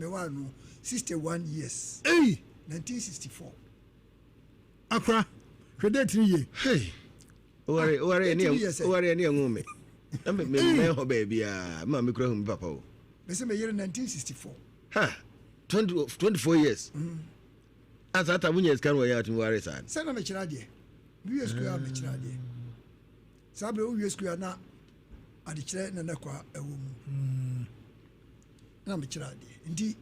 me one 61 years. Hey, 1964. Accra. Credit 3 years. Hey. Ore any ngome. Me ho baby ma me kura hu papa o. Me say me year 1964. Ha. 24 years. As at amunya scan we ya to worry san. Say na me kira de. We school me kira de. Sabe we school na ade kira na kwa ewo mu. Na me kira de. Ndi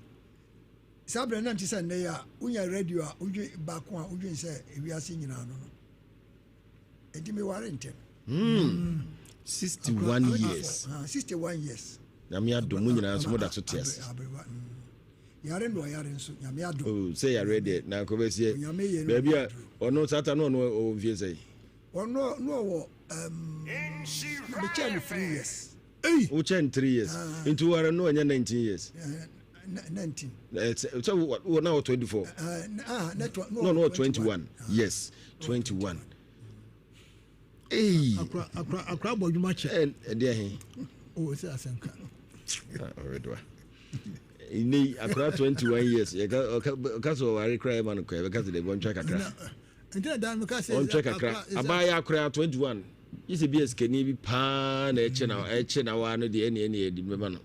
sabe na ntisa na ya unya radio a udwe ba ko a udwe se ewiase nyina no no. Enti me ware ntem. 61 years. 61 years. Na me adom nyina so moda so ties. Yare no yare nso nyame adom. Oh, say you ready na ko be sie. Baby a ono sata no o vie say. Ono no wo be chen 3 years. Hey, o chen 3 years. Into ware no anya 19 years. 19. So what now 24? No 21. Yes, 21. Hey, Accra Bojuma che. There he. Oh, say asenka. Already. Ini Accra 21 years. Ka so ware cry man ko e ka se de bon check Accra. Enti da me ka say on check Accra. Abaya Accra 21. Isi BS keni bi pa na eche na wa no de eni edi meba no.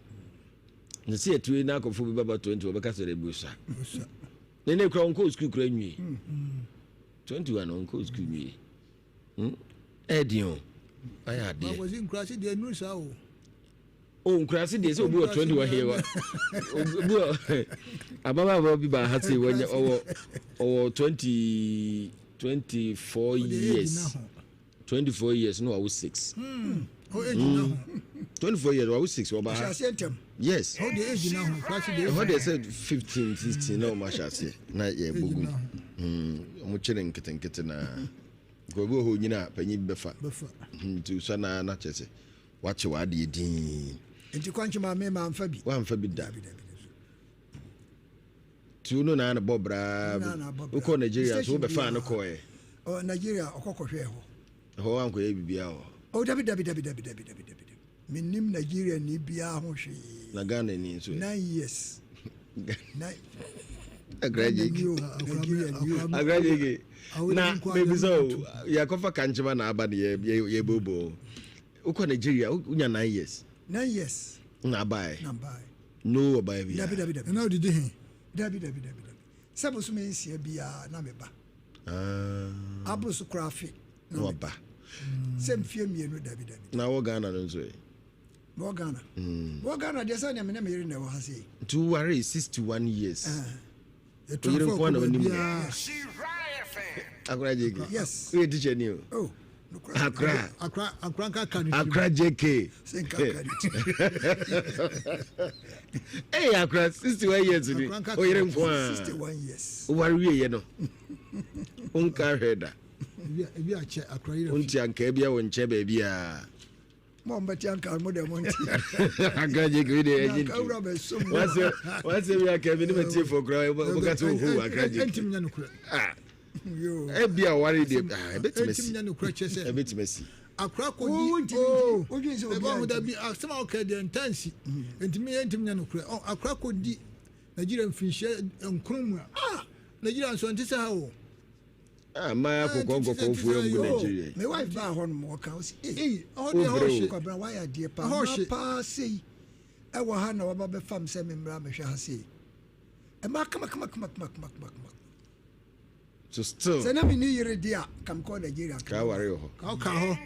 Na see etu na akofo bi baba 20 obeka se de busa. Ne kra on ko school kra nwi. 21 on ko school nwi. Edion. Aya de. Was in crash de nu sa o. Oh, nkrasi de so obi 21 here wa. Obi ababa bi ba ha say wonya owo 24 years. 24 years no I was 6. Oh age now. 24 years I was 6 oba. Yes. How the age now crash de. How they said 15 16 no ma sha say na ye bogum. Omo chere nkete na. Go ho nyina panyi befa. Tu sana na chese. Wache wa de din. Enti kwanchi ma me ma amfa bi. Wa amfa bi da. Tu no na bobra. Uko Nigeria so be fa na ko e. Oh Nigeria okokohwe ho. Ho anko ye bibia ho. Oh dabi. Minim Nigeria ni bia ho hwe. Na Ghana ni so. 9 years. 9. Agraje. Na maybe so ya kofa kanchima na aba ye bobo. Uko Nigeria unya 9 years. 9 years. Na buy. No buy bi. Dabi. Now did he? Dabi. Sabo so me nsia bia na meba. Abro so krafi. No ba. Sem fie mienu dabi. Na wo Ghana no so. Wo Ghana. Wo Ghana de sa na me na me yiri na wo ha sei. To worry 61 years. The transfer One of them. Yes. We teacher new. Oh. Accra JK. Hey, Accra 61 years. Oh, you're 61 years. What are we, no? Unka header. If you are check Accra, Unti and Kabia when Chebby. Mombati anka mo de monti. Accra JK. What's we are Kevin for Croy? Accra JK. Yo. Ebia worry dey. Bet me. Bet me. Accra ko di. Ogun se obi am da bi asema o ka dey intense. Entimi nya no kura. Accra ko di. Nigeria mfinhye nkrum a. Nigeria so ntise ha o. Ma akoko fu em Nigeria. Me wife ba ho no mo ka o si. O dey ho she. Ko bra why dey pa. Pa sei. E wo ha na wo ba be fam se me mra me hwe ha sei. E ma kama. So still. Say na me ni yire dia kam ko Nigeria. Ka ware ho. Ka ho.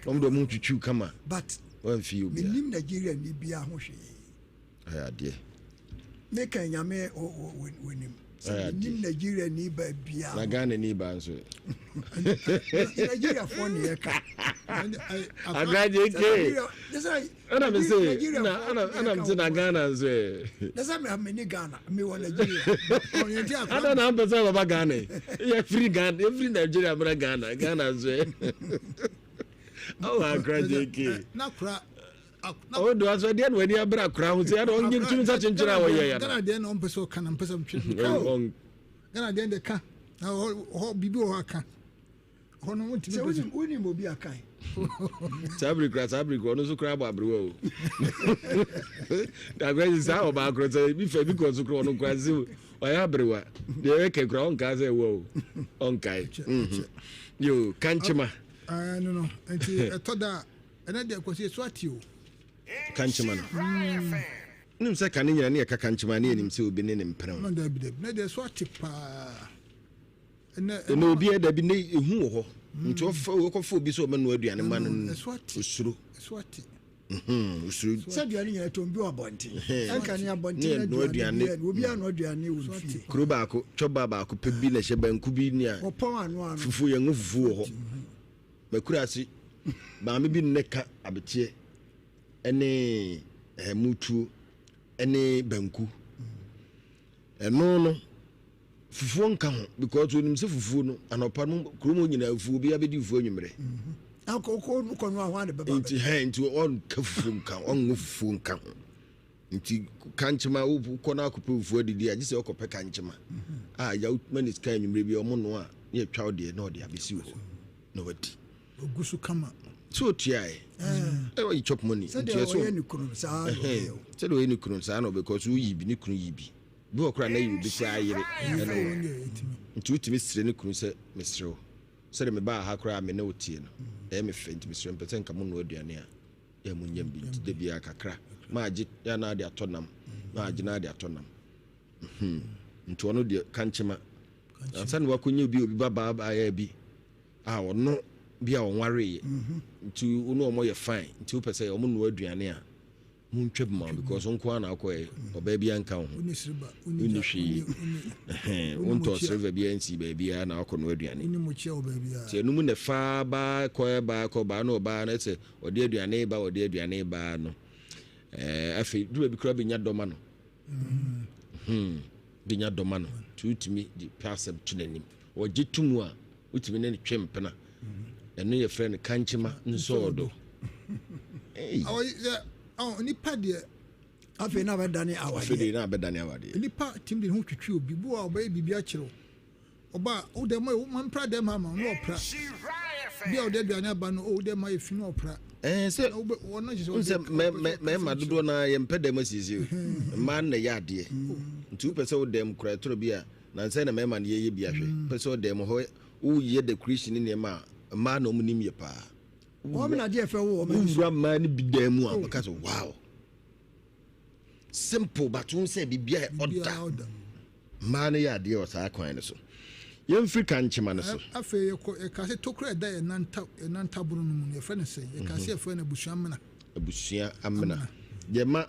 Do mu twitwu kama. But one feel me nim Nigeria ni bia ho hwe. Aya de. Me kan nyame wonim. Say nim Nigeria ni ba bia. Na Ghana ni ba nso. Nigeria for ni ka. Agraje ke. Ana me say ana me na Ghana nso. That's why me ni Ghana. Me wa Nigeria. Ana na ambasa baba Ghana. You free Ghana, every Nigeria bra Ghana nso. Oh agraje ke. Na kra Oh, do as we dey when you bra kra ho say don ngim tumi sa chenchira wo ye ya. Ghana dey no mpeso kana mpesa mtwe. Ghana dey de ka. Na ho bibi ho aka. hono wonti sɛ wonim obi akan sabri kra no so kra ba abrewa o da gwezi sa o ba kro sɛ bi fa bi ko so kro no kwa se o ya abrewa de ke kra on ka sɛ wo on kai yo kanchima no enti etoda ena de Akwasi so ati o kanchima no nim sɛ kan nyina ne ka kanchima ne nim sɛ obi ne mpram no da bi na de so ati pa na obi da bi ne ehu wo ho nti wokɔfa obi sɛ ɔma no aduane ma no osuro osuro sɛ aduane nyina tɔmbi abɔnten ɛnka ne abɔnten no aduane obi ano aduane wo fie kuro baako twɔba baako pɛ bi na hyɛ banku bi ni a wɔpɔn ano fufu yɛ ngo fufu wɔ hɔ makura ase maame bi ne ka abetie ɛne mutuo ɛne banku ɛno no fufuo nka ho because onim se fufuo no anopa no kromo nyina fufuo bi abedi fufuo nwumre akoko ko no ahwa de baba nti on ka fufuo nka on fufuo nka ho nti kanchema ko na akopɛ fufuo didi agye se okopɛ kanchema ya manis kan nwumre bi omo no a ye twa ode na ode abesi wo no wadi ogusu kama so tiae you chop money nti so ye ni kunu sa so do ye ni kunu sa no because wo yibi ni kunu yibi bi okra na yibi kra yire nti utimi sire ne kunu sɛ mesrew sɛ de me ba ha kra me na otie no me fe nti mesrew mpɛsɛ nka mo no aduane a ya mo nyam bi nti de bia kakra ma agi ya na de atonam ma agi na de atonam nti ono de kanchema ansa ne wakonye obi baba ya bi ono bia onware nti ono omo ye fine nti upɛsɛ omo no aduane a muntweb ma because onko na akoye oba bia nka ho uni hwi unto serve bia nsi ba bia na akono aduane uni mo che oba bia se enum ne fa ba ko ba na oba na se ode aduane ba no afi duba bi kra bi nya doma no bi nya doma no tutimi di pasem tunanim oje tumu a utimi ne twempena eno ye friend kanchima nsodo nipa de afi na bedane awade nipa tim de ho twetwe obi bo a oba bibi akiro oba o de mo man pra de mama no opra bia o de aduane aba no o de ma efi no opra se wono je se me ma dodo na ye mpede ma sisi ma na ya de nti upese o dem kura toro bia na nse na me ma na ye bia hwe pese o dem ho o ye the Christian ne ma na omunim ye pa wo na de fe wo o ma ni bidam a because wow simple but won say bibia order ma na ya de o sa kwan ne so ye mfri kanchema ne so afa ye ko e ka se tokura da ye nanta buru no mu ye fa ne se ye ka se ye fa na busua amena ye ma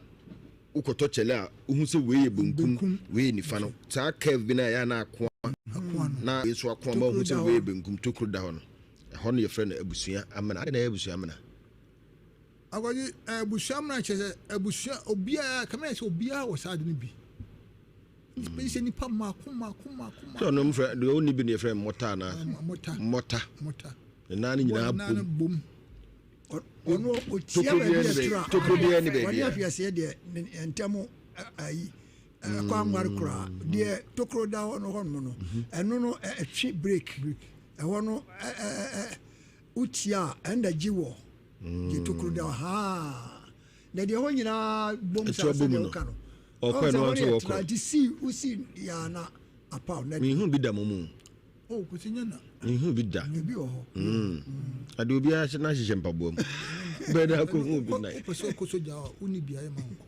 ukoto chele a uhu se we ye benkum we ni fa no sa curve bi na ya na akwa na yesu akwa ma uhu se we ye benkum tokura da ho no hono ye friend abusua amena ade na abusua amena agwaji abusua amena che abusua obia kama se obia wo sa ade ne bi spese ni pa mako so no mfra de oni bi ne friend mota na mota na ni nyina bom ono o tia tokobia ni be wani afiase de entemo ayi kwa nwar kra de tokro da hono no eno no etwi break no utia enda jiwo je tokro da ha na de ho nyina bom sa se de ka no okwa no so okwa di si usi ya na apa na mi hu bi da momu ko sinya na mi hu bi da bi ho ade obi a na hyehyɛ mpaboam be da ko hu bi na ko so ja uni bia ye manko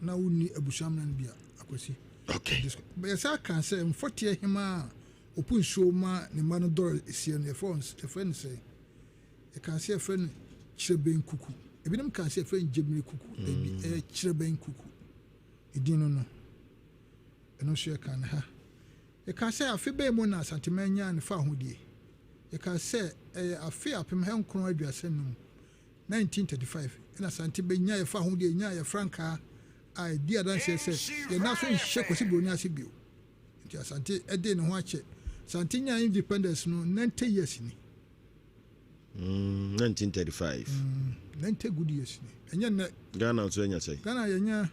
na uni abusam na bia Akwasi okay be sa kan se mfote hima opun show ma ne ma no dor esie no friends say e kan se friend chireben kuku ebinim kan se friend jemire kuku ebi chireben kuku edino no eno so kan ha e kan se afi be mo na santimanya ne fa hodie e kan se afi apem he nkron aduase no 1935 ina santibenya ye fa hodie nya ye franka ai dia dan se ye na so nhye kosi broni ase bio nti asante ede ne ho ache santinya independence no 90 years ni 1935 90 good years ni enya na Ghana so enya sei Ghana yenya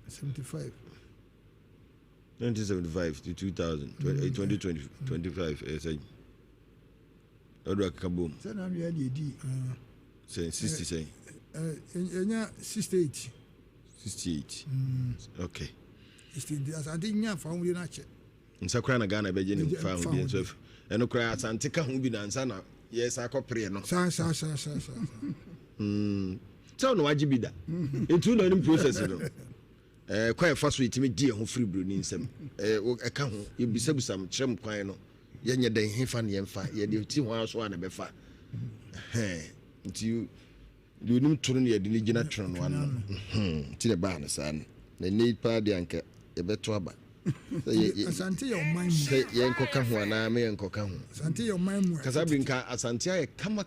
75 1975 to 2000 2020 25 say odo akabom say na no ye di say 60 say enya 68 okay asante nya fa ho na che nsakra na Ghana beje ni fa ho bi so eno kra asante ka ho bi na nsa na yes akopre no sa so no waji bi da etu no ni process no kwa fa so itimi die ho free bro ni nsem ka ho yebisabusam kyerem kwan no yenye den hefa ne yemfa ye de ti ho aso na befa nti you nim turu ne ye de gina tron no ano ti ne ba na san na ni pa de anka e beto aba asante yo man ye nkoka ho ana me nkoka ho asante yo man mu kasabinka asante aye kama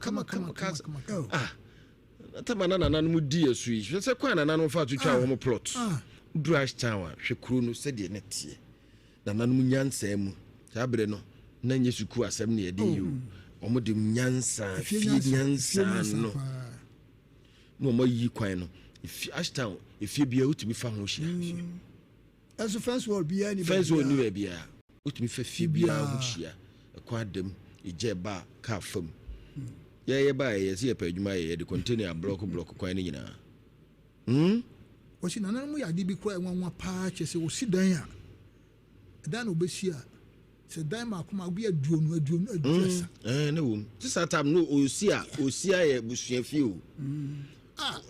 atamana na nanu di esu yi se kwa na nanu fa tutwa wo plot brush tower hwe kru no se de netie na nanu nyansa mu sabre no na nye suku asem ne yede yi o mo de nyansa fi nyansa no mo yi kwan no if ashtown if you be utimi fa ho hia as first world be any first world ni be bia utimi fa fi bia ho hia kwa dem ije ba ka fam ye ba ye se pa adwuma ye de container block kwan ni nyina osi nana mu ya di bi kura enwa pa chese osi dan a dan obesi a se dan ma kuma bi aduonu aduasa na wo ti satam no osi a ye busua fi o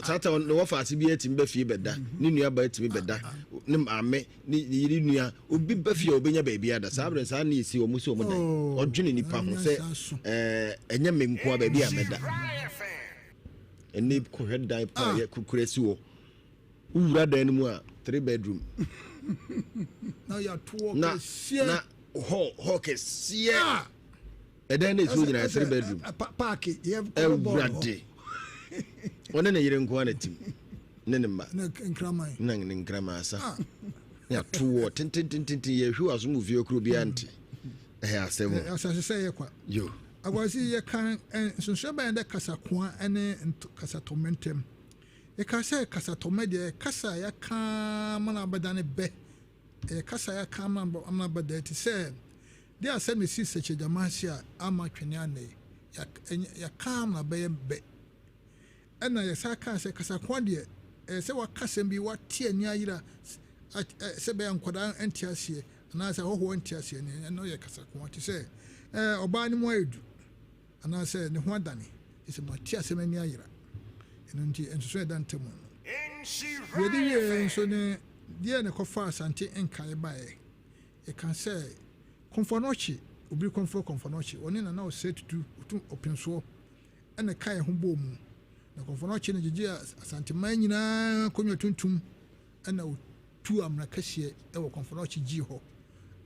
tata no wafa ase bi etim ba fie beda ni nua ba etim beda ne ame ni yiri nua obi ba fie obenya ba bia da sabre sa na esi o musi o mudan odwene nipa ho se enya menko ba bia meda eni ko head pa ye kukuresi wo ura dan mu a 3 bedroom now you are two na hawkes edan na so nyina 3 bedroom park you have every one na yire nko na tim ne ne ma na nkrama asa ya tuwo tintin ye hwu aso mu vie okro bia nti asem asase se ye kwa yo agwasi ye kan sunsun ba ende kasa kwa ene kasa tomentem e kasa tomede kasa ya kan mana badane be kasa ya kan mana badati se dia asem si seche jamasia ama twene ane ya kan na be ena ya saka se kasa kwa de se wakasa bi watie ni ayira se be ankoda entiasie na se hoho entiasie ne no ya kasa kwa ti se oba ni mo edu ana se ne ho adane se matia se mani ayira eno nti enso edan temu wedi ye so ne die ne kofa asante enkai bae e kan se konfonochi obi konfonochi oni na o set to openso ena kai ho bomu na konfonochi ne gigi asante man nyina konyo tuntum ena tu amna kase e wo konfonochi gi ho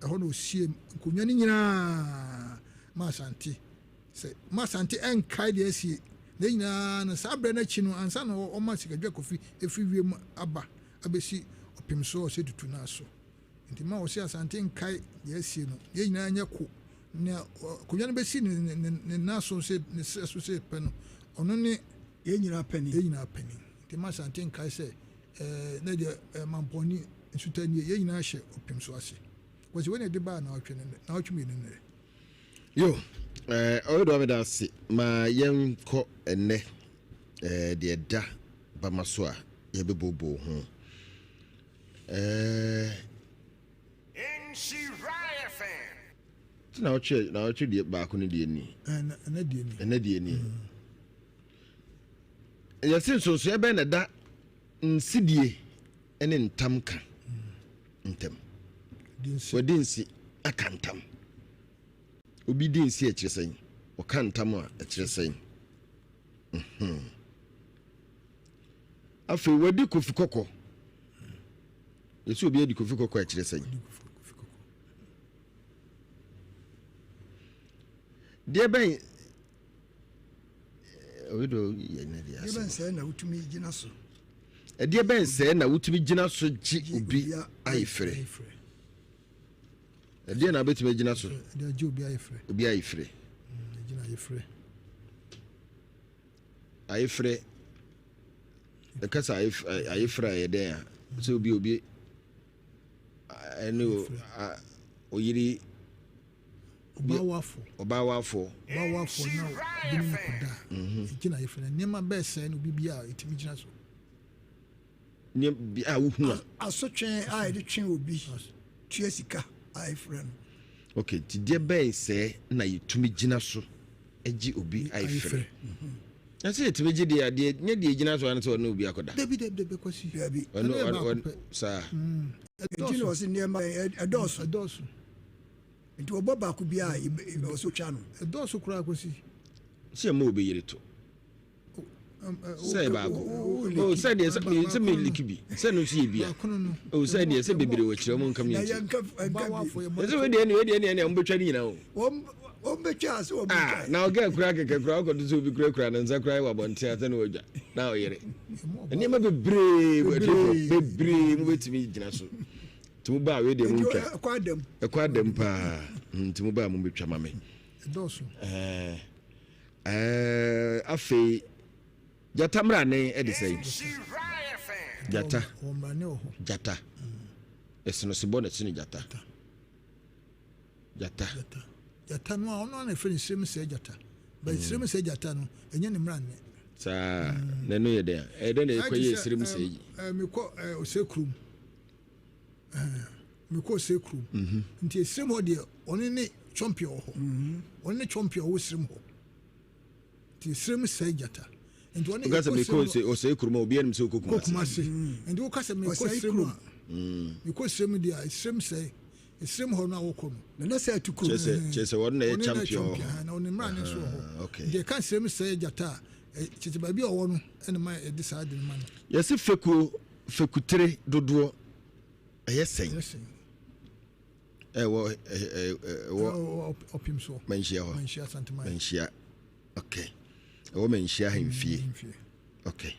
e ho na osie konyo ni nyina ma asante enkai de asie ne nyina na sabre na chi no ansa na o ma sika dwa kofi efi wiem aba abesi opimso o se tutu na so nti ma o se asante enkai de asie no ye nyina anya ko ne konyo no besi ne na so se ne so se pe no ono ne ye nyina pani nti ma asante enkai se na de mamponi nsutani ye nyina hye opimso ase was when de ba na otwe na otwe ne yo odo ameda se ma yenko enne de da ba maso a ye bebobo ho na oche de ba ko ne de ni na de ni yasin so ebe na da nsidie ene ntamka ntem wadinsi akantam obi dinsi a kyeresen o kantam a kyeresen afi wadi kofi kokko yesu obi adi kofi kokko a kyeresen de ben odo ye na dia so ben say na utumi gina so de ben say na utumi gina so gi obi ayefre de na betime gina so de gi obi ayefre gina ayefre de kasa ayefre ye den a so obi ɛne oyiri Boafo na binim koda ikina yefena nema bese no bibia etimi gina so ne bi a wohu asotwen a ede twen obi tue sika a efren okay ti de bese na yetumi gina so agi obi a efren na se yetumi gi de ade nya de gina so an so na obi akoda debi kwasi debi sa ejino wasi nema edoso nti obo ba ku bia so twa no edoso kura kwasi se ma obi yire to say ba go say de se me likibi say no see bia say de se bebere wo kire mo nkam yiti se we de ne am betwa ni na o betwa so o betwa na o ga kura keke kura ko do so bi kura na nza kura wa bonte ate na odwa na o yire eni ma bebere mo betimi gina so tumu ba we de mu twa ekwadam pa tumu ba mo betwa mame doso afei jata mrane edi say jata esino sibo na sini jata no ono na feni sirem se jata ba sirem se jata no enye ne mrane sa na no ye de na ekoye sirem se yi mi ko osekrum mi ko osekrum nti sirem ho de oni ne champion ho oni ne champion wo sirem ho nti sirem se jata nti oni ko se ko se osekrum obi enim se kokuma se nti wo ka se mi ko sirem mi ko sirem dia sirem se sirem ho na wo ko na se atukuru chese won na champion na oni mrane so ho de ka sirem se jata chete ba bi owo no ene ma e de sa de ma no yesi fekutere dodo ayesen wo opim so manshia santama manshia okay wo manshia hemfie okay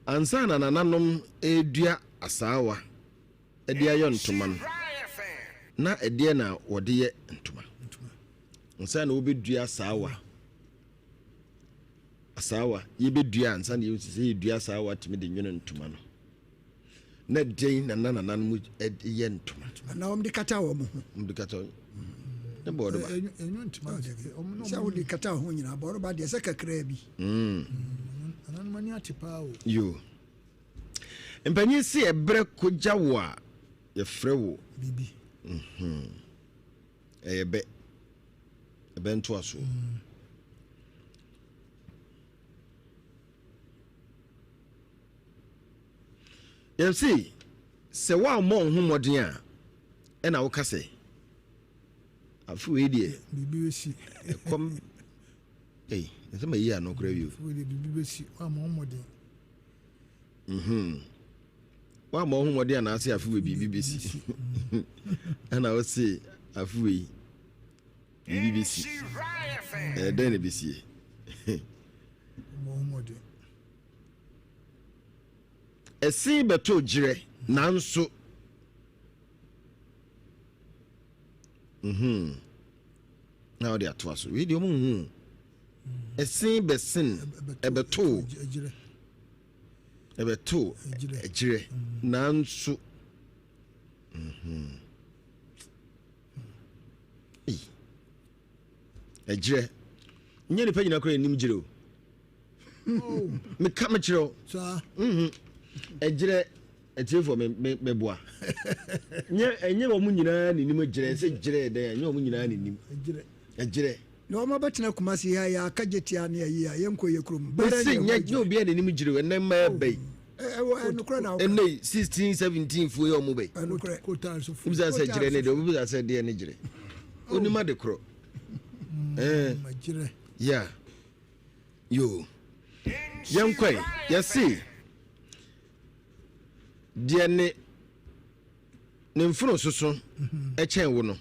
ansa na nananom edua asawa edi ayo ntoma na edi na wode ye ntoma ansa na obedua asawa yebedua ansa na yesi dua asawa timi de nwono ntoma no na den na nananom ye ntoma na omdi kata wo mo omdi kata ne bodo ba enyo ntoma sha wo di kata ho nyina bodo ba de se kakra bi anan mani atipa o yo empanyi si ebre koja wo a ye frɛ wo bibi ebe nto aso yesi se wa mo homoden a ena wo kase afu we die bibi wesi kom ese ma yi ano kra bio afu we bibi wesi wa mo homoden wa mo homoden na ase afu we bibi besi ena wo se afu we bibi besi den ne besi mo homoden esi beto jire nanso na odi ato aso we di omu esi besin ebeto ejire nanso ejire nye ni pagina kora enim jire o me ka me kire o sa ejire etifo me boa enye wo mu nyina ni nim ejire se jire de enye wo mu nyina ni nim ejire no ma betina kuma si ya kajetia na ya yenko ye krum bese nye obi ani nim jire na ma bai no kra na enne 16 17 fu yo mu bai no kra kotan so fu ubiza se jire ne de ubiza se de ne jire oni ma de kro ma jire ya yo yankwai yasi de ne mfuno soso echen wo no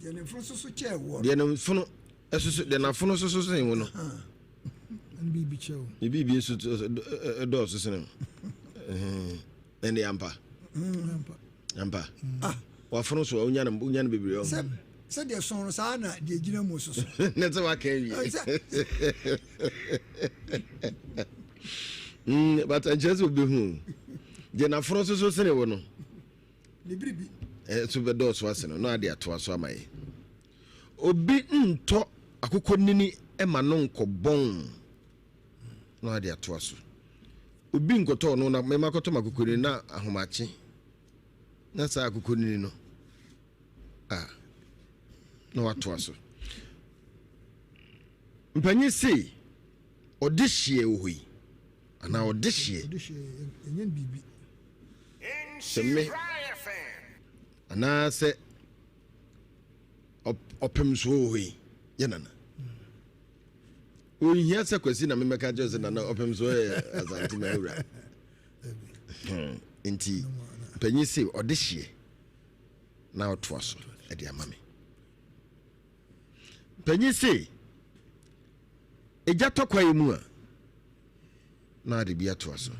de ne mfuno soso che wo de ne mfuno esoso de na mfuno soso sen wo no bibi chewo bibi so do soso ne ene ampa wa mfuno so unya na bibiri o se de son sa na de gina mu soso ne te wa kan wi but I just will be de na mfuno soso sen wo no Libribi. So be do so aseno no ade ato so amaye. Obi nto akukọ nini e ma no nkobon. No ade ato so. Obi nkoto no na mema koto makukọ ni na ahomache. Na sa akukọ nini no. No ato so. Mpanyi sei odihye ohi. Ana odihye. Enyen bibi. Semme. Ana se opem so ohi. Yenana. Ohia se kwasi na memeka jose na opem so azanti na ewura. Enti panyi sei odihye. Na oto so e de amame. Panyi sei eja tokwa emu a na de bia to aso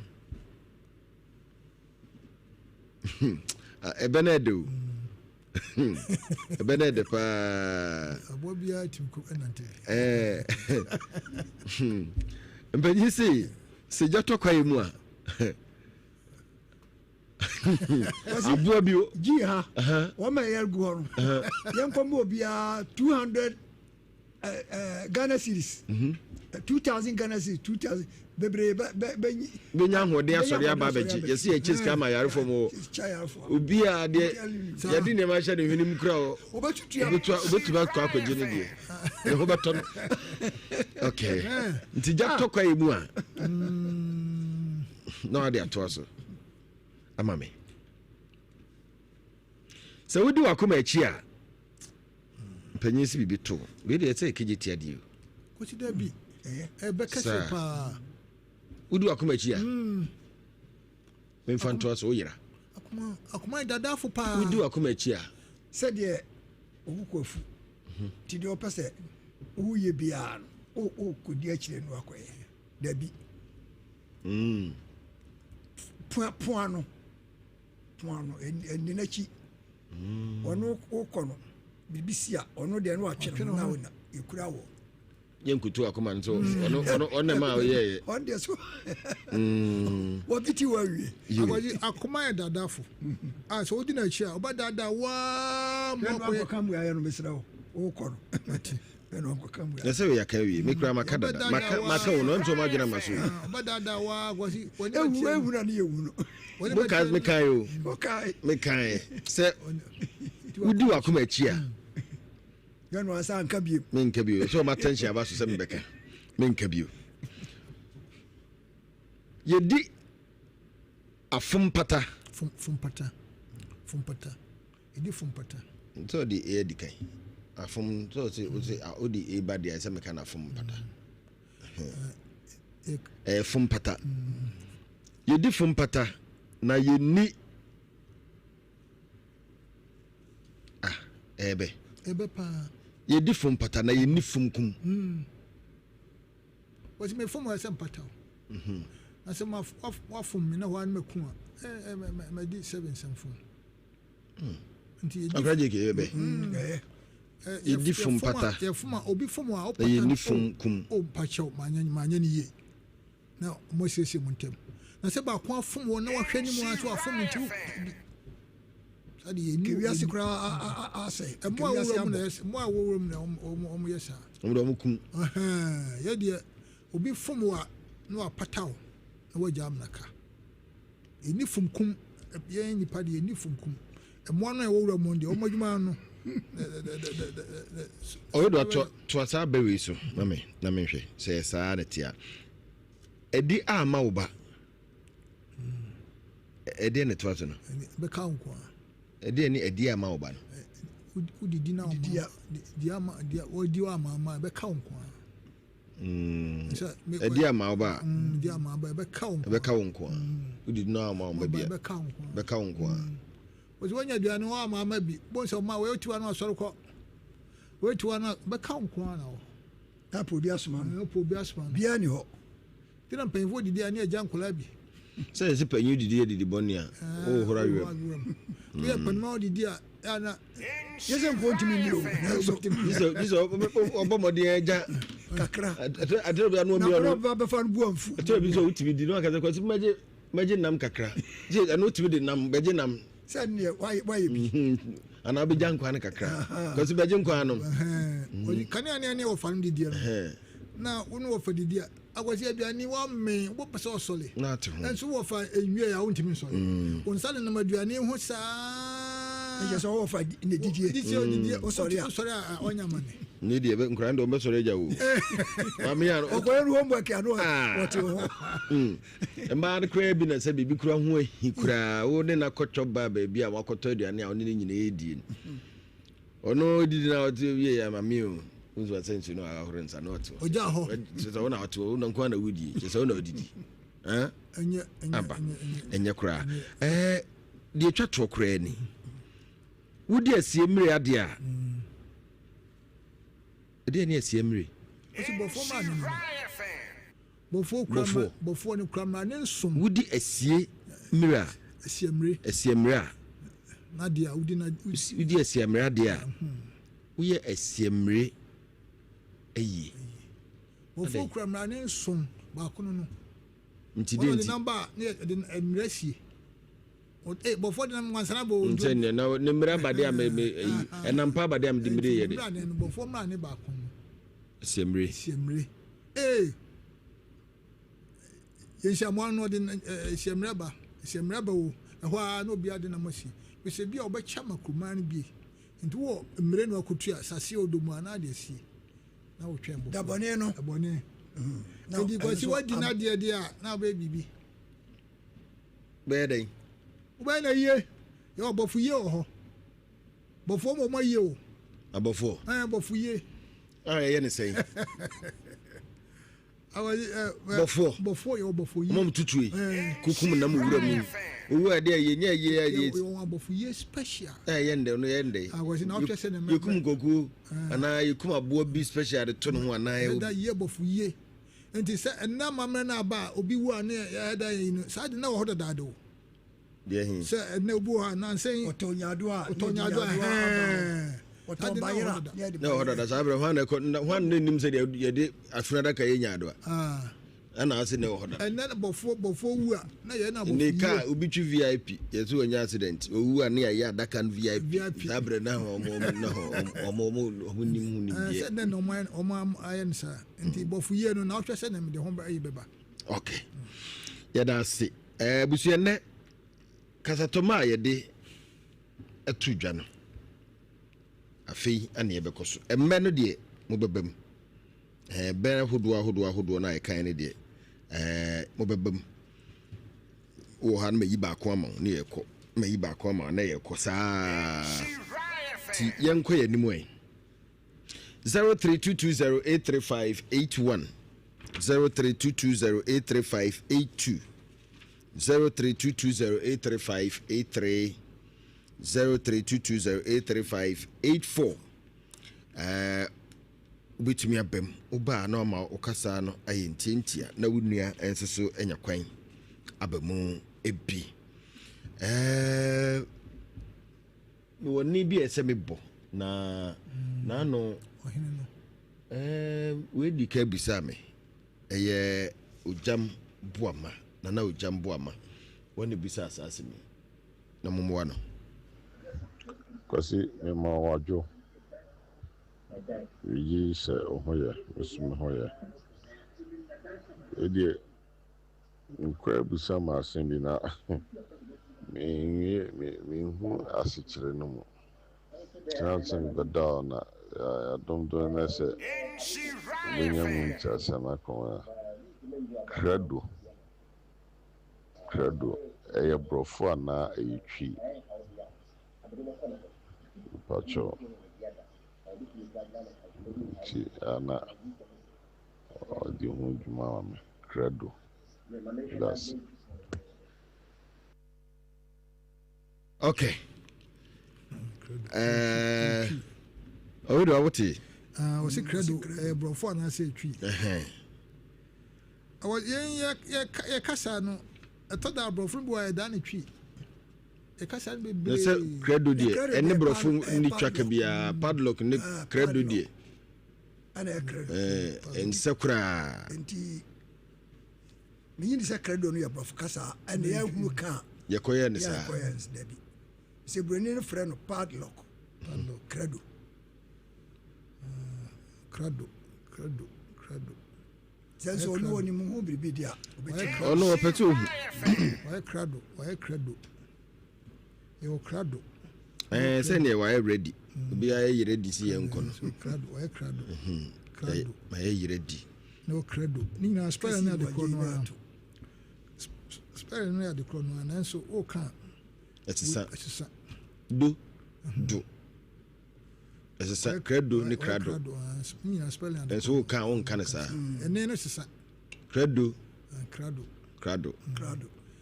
ebenedo ebenede pa abobia timko enante mpanyi se ja tokwa emu a abua bio ji ha o ma yer gu hono yenkom obia 200 Ghana series 2000 Ghana series 2000 bebre benya hode asori aba beji yesi e chiska ma yare fo mo obi a de yadi ne ma hye ne hwenim kura o obetu ba kwa kwaje ne de ne ho beton okay nti ja tokwa emu a no ade ato so amame se wodi wakoma achi a panyin si bibi to we dey say kejeti ade o ko ti da bi beka se pa wodi akoma chi a me fanto so yira akoma dada fo pa wodi akoma chi a se de obukofu ti de opese uye bia o kodi akire no akoye da bi puano eni na chi ono okono bibisia ono de no atwe no na wona ekura wo yenkutu akoma nso ono ma oyeye on de so what did you worry akoma dadafo so odi na chi a oba dada wa mo kam ya no mesra wo kono eno ko kam ya se ya kawi me kura makada maka wono nso ma dwena maso oba dada wa gwasi ewu na ne ewu no me kayo me kai se wudi wakoma chi a gano asa nka biem me nka bio so ma tension aba so se mbeka me nka bio yedi afumpata edi fumpata so di e di kai afum so se odi e ba dia se meka na fumpata fumpata yedi fumpata na yeni ebe pa yedi fumpata na yeni funkum was me fum was empata asema wafum me na wan meku ma di 7 samfum nti yedi akraje ke ebe yedi fumpata ya fuma obi fum a opata yeni funkum o pacho manya ni ye na mo sese muntem na se ba ko afum wo na wahwe ni mu aso afum nti adi ye ni wiase kura ase mo awurum na omo yesa omo kum ye de obi fum wa na apataw na wajam naka eni fumkum ye nipa de eni fumkum mo no e wowura mo de omo djuma no o do to asa bewe so na me hwe se sa na tia edi ama wo ba edi ne to aso no be ka nko edi ama wo ba no udidi na di ama odi wa ama be ka nko edi ama wo ba di ama ba be ka nko udidi na ama wo ba bia be ka nko was when you do wa ama bi bon so ma we otiwa no asoro ko we otiwa no be ka nko na wo ta po bi asoma bia ni ho tina penfo didi ani ajan kola bi se penyu didi boni a o hora wi we penma didi a na yesen ko ntimi mi o so obomodi eja kakra adero bia no mi o ba be fa bu amfu to bi so utimi di no akaza kwasi maje nam kakra je no utimi di nam beje nam sɛ ne why bi ana be jankwa ne kakra because be jankwa no kanea ne ofa no didi no na wonu ofa didi a Akwasi aduane wa me wo pese osole na te ho enso wo fa enwie ya wontimi nsole onsale na maduane ho saa ɛyɛ sɛ wo fa ne didi osole a onyamane ni de be nkran de o be sore ja wo mami ya okoye ru homework ya no wote ho mba de kra bi na se bibi kura ho ahi kura wo ne na kɔtɔ ba bi a wakɔtɔ aduane a oni ne nyina edi ono didi na wote wie ya mami o unzo asensi no ahore nsa no wote oja ho se wona wote wo na kwa na wudi se wona odidi enye kura de atwa to kura ni wudi asie mmiri ade a de ni asie mmiri osi bofo ma ni bofo ni kramra ne nsom wudi asie mmiri a asie mmiri a na dia wudi asie mmiri ade a woyɛ asie mmiri ayi bofo kramra ne nsom ba kono no ntide nti number ne de mmiri asie bofo de nwansana bo nti ne na ne mmiri abade a enampa abade am de mmiri yɛ de bofo mra ne ba kono asie mmiri yenshamu no de siemraba wo ho a no bia de na masi we se bia obecha makuma no bi nti wo mmere no akotua sase odomu ana de si na wo twem bo dabone no dabone ndi ko si wadi na de a na ba bibi be den wo ba na ye yo bofu ye ho bofu mo ye o abofo bofu ye ye ne sei bofo ye mom tutui kukum na mu wura mu owu ade ye nya ye bofo ye special yende no yende yekum gogo ana yekum abo bi special de to no ho ana ye da ye bofo ye enti se enna mamre na ba obi wu ana ya da yin sa de na wo hoda dado de hin se enna obu ha na sen otonyado otobayira no hoda da sabre hwan ne nim se ye de afunada ka ye nyaado ana ase ne hoda enna bofo wu a na ye na bofo ne ka obi twi VIP yeso onya accident owu a ne ya adaka VIP sabre na ho mo nim die se ne no mo ayen sa enti bofo ye no na otwe se na me de ho ba yi beba okay ya da se busu ene kasatoma ye de atu dwa no afei ane ye bekoso emme no de mo bebam ben hodo na e kan ne de mo bebam wo han me yi ba ko ama ne ye ko me yi ba ko ama na ye ko saa ti yenko ye nimu en 0322083581 0322083582 0322083583 0322083584 ubetumi abem uba na ma okasa no ayentintia na wunua enseso enya kwan abamu ebi woni bi esemebo na no we di ka bisa me eye ojam buama na ojam buama woni bisa asase mi na mumwa no Akwasi ma wajo yi se ohoye osum hoye edi nkwa busa ma asembi na me hu asichire no mu chansen bada na dom na se benya mu nchasa na ko credo eye brofo na eyitwi pacho ti ana di hu juma ma credo das okay odo awoti o se credo brofo na se etwi awo ye kasa no etoda brofo bo ya da na twi e kasa be be se credo die ene brofo ni twaka bia padlock ni credo die ana credo ensakura enti me yin se credo no ya brofo kasa ene ya hunu ka ye koye ne sa ya koye dabi se broni no frɛ no padlock credo sense onu oni mu ho biribi dia ono opetu why credo yo credo say ne why ready obi aye ready si yenko no why credo my aye ready no credo ni na spell na de kono spell na de kono na so o kan etisa do Esa credo ni credo. Enso o kan on kan sa. Ene no sisa. Credo. Credo.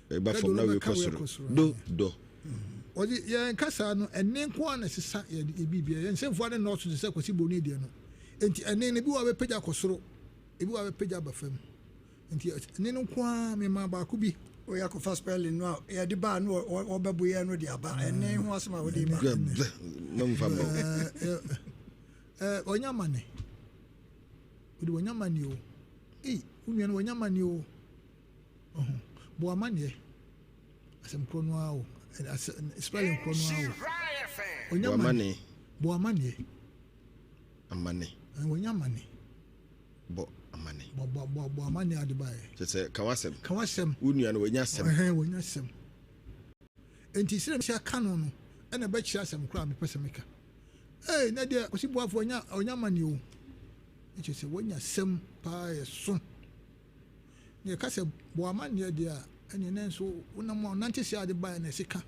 E ba fo na we kosoro. Do. Oji ye kasa no ene nko na sisa ye bibia. Ye nsemfo ade no so sisa kwasi boni die no. Enti ene ne bi wa be pagya kosoro. Ebi wa be pagya ba fam. Enti ene nko a me ma ba ko bi. O ya ko fast spelling no e de ba no o bebu ye no de aba ene ho asema o de ba mamfamo onyamane odi onyamane o unua no onyamane o bo amane asem krono a o spelling krono a o onyamane bo amane onyamane bo amane bo amane adibaye se kawasem unua no wonyasem wonyasem enti sire msia kanu no ena ba kira asem kura me pese meka na dia Akwasi Boafo onyamane o eche se wonyasem pa yeso ne ka se bo amane dia ene nenso unamo nante sia adibaye na sika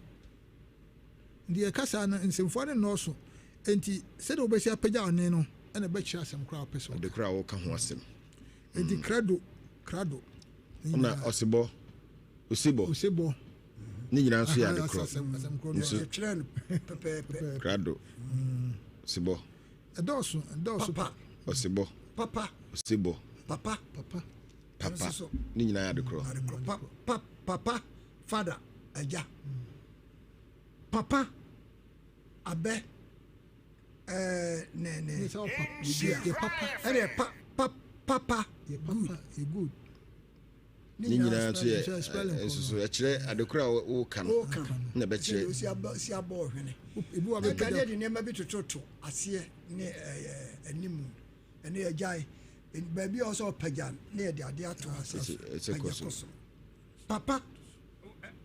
ndi ka sa na nsemfo ne no so enti se de obesia pagya one no ena ba kira asem kura pese de kura wo ka ho asem enti credo na osibo ni nyina nso ya de kro nso trend pepe credo sibo edoso papa osibo papa osibo papa ni nyina ya de kro papa father aja papa abe ne papa good ni nyina nso ye so ekire adekura wo kan na be kire si abo hwene ebi wa be gade de nema bi tototo ase ne animu ene ajai ba bi also pagan ne de ade ato ase papa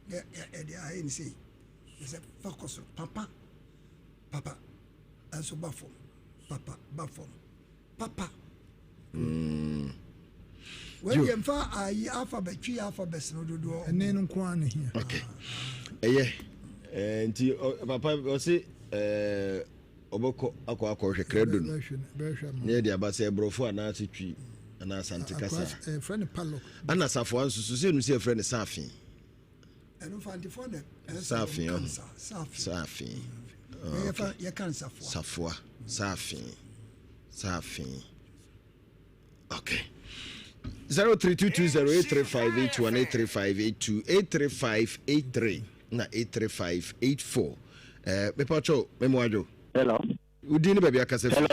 de ai ni sei se focus papa also bafo papa when you fa ai alphabet no dodo ene no nko an here okay enti papa o se oboko akọ hwe credo no ne de abase brofo ana atitwi ana asante kasa friend palo ana safo ansusu se nu se friend safin eno fantifo ne safin ya kan safwa safin okay 0322083581 na 83584 bepacho memoajo hello udini baby akasefi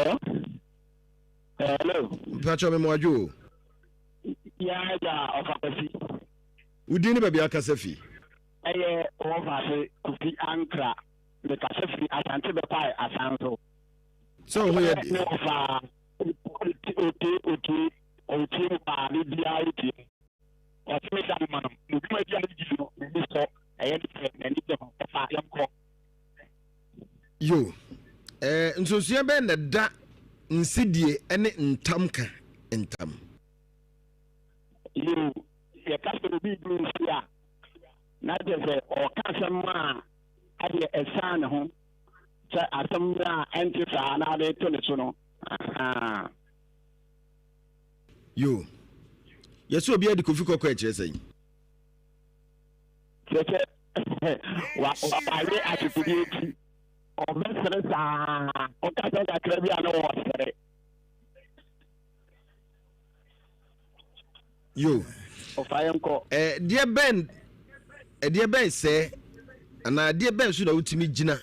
hello bepacho memoajo ya ofafasi udini baby akasefi ofafasi kufi ankra the kasefi asante be pai asanso so who ya ofa okay ba ni dia iti o ti me jam manam mo bi ma dia ni no ni so na ni de fa yam ko yo nsosuya be na da nsidie ene ntamka ntam yo ya kasoro bi bru sia na de se o kasama ade esana ho sa asamra entifa na de to ne so no yo yeso obi adi kofi kokko ekire sei tete wa ale atipidi eti o mesere sa o ka ka kra bia no wo sere yo o fayen ko dear ben say ana dear ben so na utimi gina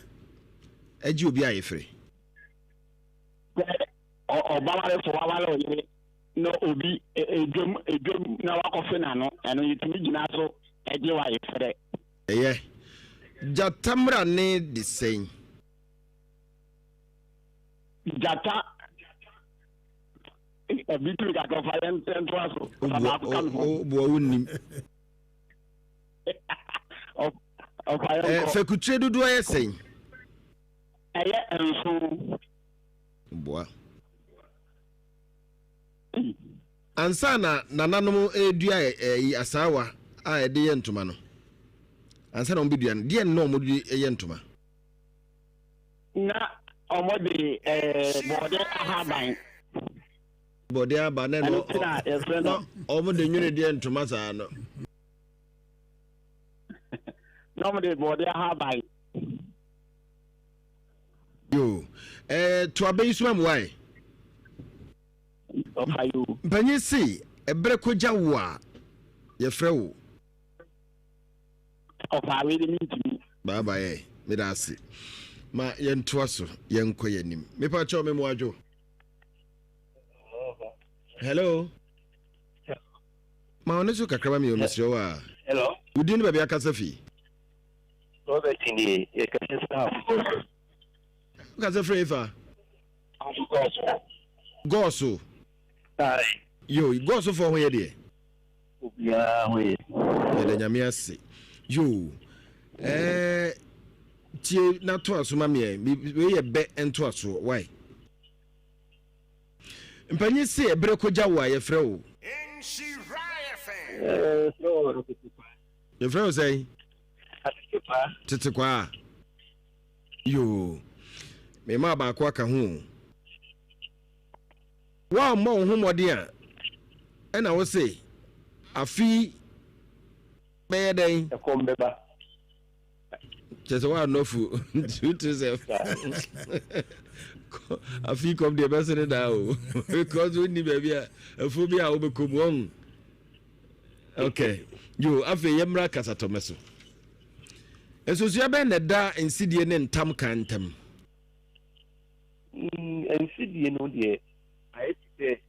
agi obi ayefre o ba wale fo wale o yire no obi edwom na wakofe na no eno yitimi gina so eje wa yefre Jatamra ne the same. Jata. A bit like a fire and Trasso. Fekutre do I say? And so. Boa. Ansana nananom edua asawa a ede ye ntoma no. Ansana on bidua no de no mo de ye ntoma. Na omode bode ahaban. Bode aba na no. Omode nwene de ntoma sa no. No omode bode ahaban. Yo. To aben sumam why? Okay, you. Banyi si ebre koja wo a ye frɛ wo. Ofa we dey meet me. Bye bye. Me da ase. Ma ye ntoa so ye nkɔ ye nim. Me pa cho me mo adwo. Hello. Ma onesu kakraba me o mesio wa. Hello. Udi ni ba bia kasa fi. Robert ni ye kasa staff. Kasa free Goso. Ai. Yo, Goso for where dey? Yeah, we. Ele nyame ase. Yo. Tie na to aso ma me we ye be ento aso. Why? Mpanyi se ebre koja wa ye frɛ wo. So Ye frɛ wo say? Tetekwa. Yo. Me ma ba kwa ka ho. Wa mo ho mode a na wo say afi be den e kom beba. Just wa no fu to say afi kom de be se da o because we ni baby afu bi a wo be kom won. Okay. Yo afi yemra kasa tomeso. Esusu ya be na da insidie ne ntam kantam. Insidie no de I say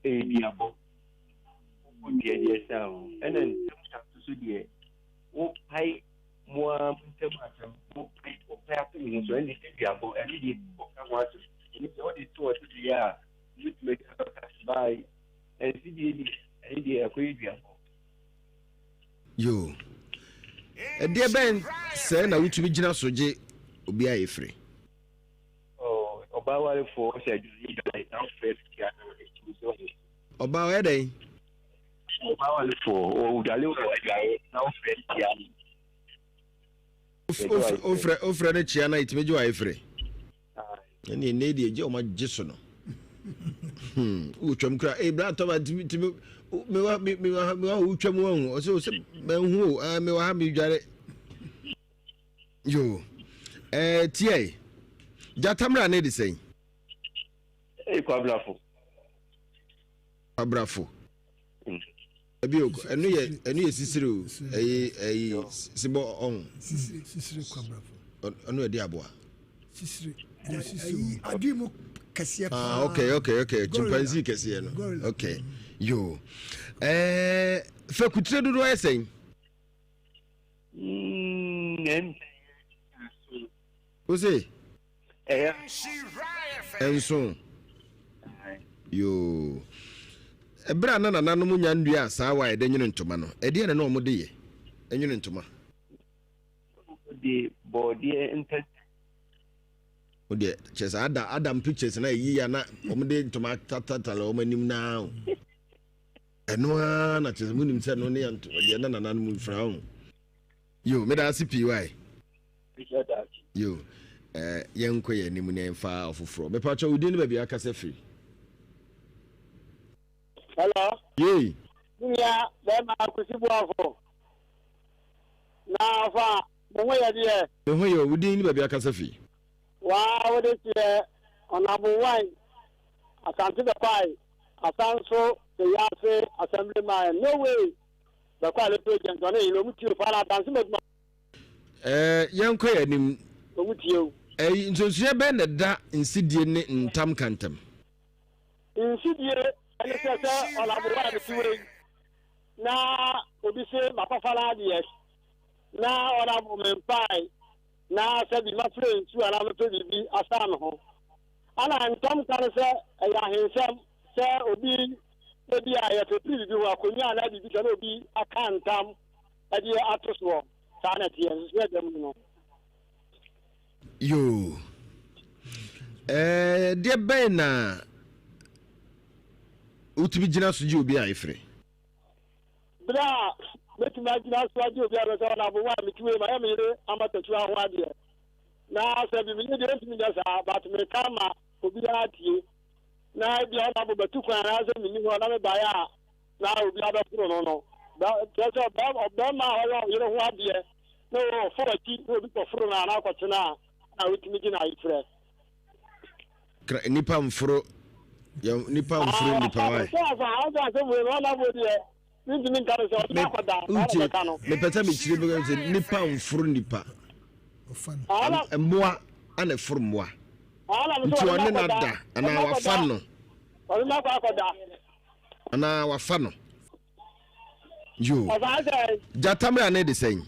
e diabo. O de sa o. Enen so de o pai mo ntem atam o pai o pai atam so eni diabo eni di o ka wa so. Ni o de to o de ya you make by insidie eni de akoy diabo. Yo. Ede ben say na wutumi gina soje obi aye free. Oh, oba wale for say you like now first kia na Oba we dey. Oba wale for o dale o now first kia. Ofre na chia na itime jo aye free. Eni ne de je o ma jeso no. Utwam kra bra to ma timi me wa utwam wo o se menhu me wa ha me dware. Yo. Tie. Jatamra ne de sen. Kwabrafo. Kwabrafo. Ebi o enu ye sisire o. Sibo on. Sisire kwabrafo. Anu e de aboa. Sisire. Adimu kasiya. Okay. Chimpanzee kasiya no. Okay. Yo. Fa kutre dodo esen. Ose. Enso. Yo. Ebra na nanom nya ndua asawa ede nyene ntoma no. Ede na no mo de ye. Enyene ntoma. The body intent. Ode chesa Adam pictures na yi ya na omde ntoma tatatala omanim na. Eno na chesa munim se no ne ya ntoma de na nanom mfra ho. Yo, me da CPY. Yo. Yenko ye nimu ne mfa ofoforo. Me pa cho udi ni ba bia kasa free. Hello. Yey. Nya be ma Akwasi Boafo. Na fa mo ya de. Me ho ye udi ni ba bia kasa free. Wa wo de tie onabo wan. Asante the pai. Asanso the Yafe assemblyman. No way. The quality president on e lo mutu fa na dance me. Yenko ye nim Lo mutu. Nsosuye be na da insidie ne ntam kantam. Insidie ene se onabo wan de tiwre. Na obi se mapafala de na ora bo me pai na se bi ma friend su ara me pe bi asa me ho ana ntom kan se ya hensem se obi ebi a ya pe bi wa konya na bi kan obi aka ntam ade atoso sa na tie se dem no yo de ben na utimi gina so ji obi a ifre bra beti ma gina so ji obi a so na bo wa mi tuwe ma ya mi re amata tuwa ho ade na se bi mi de ntimi ja sa but me kama obi a tie na bi ona bo betu kwa na se mi ni ho na me ba ya na obi a ba furo no ba so ba ma ho yo ho ade no for ti obi ko furo na ko tena na utimi gina ifre nipa mfuro ya nipa wai me peta me chire be go nipa mfuro nipa mmoa ana furo mmoa nti one na da ana wafa no ana wafa no yo jata me ana de sen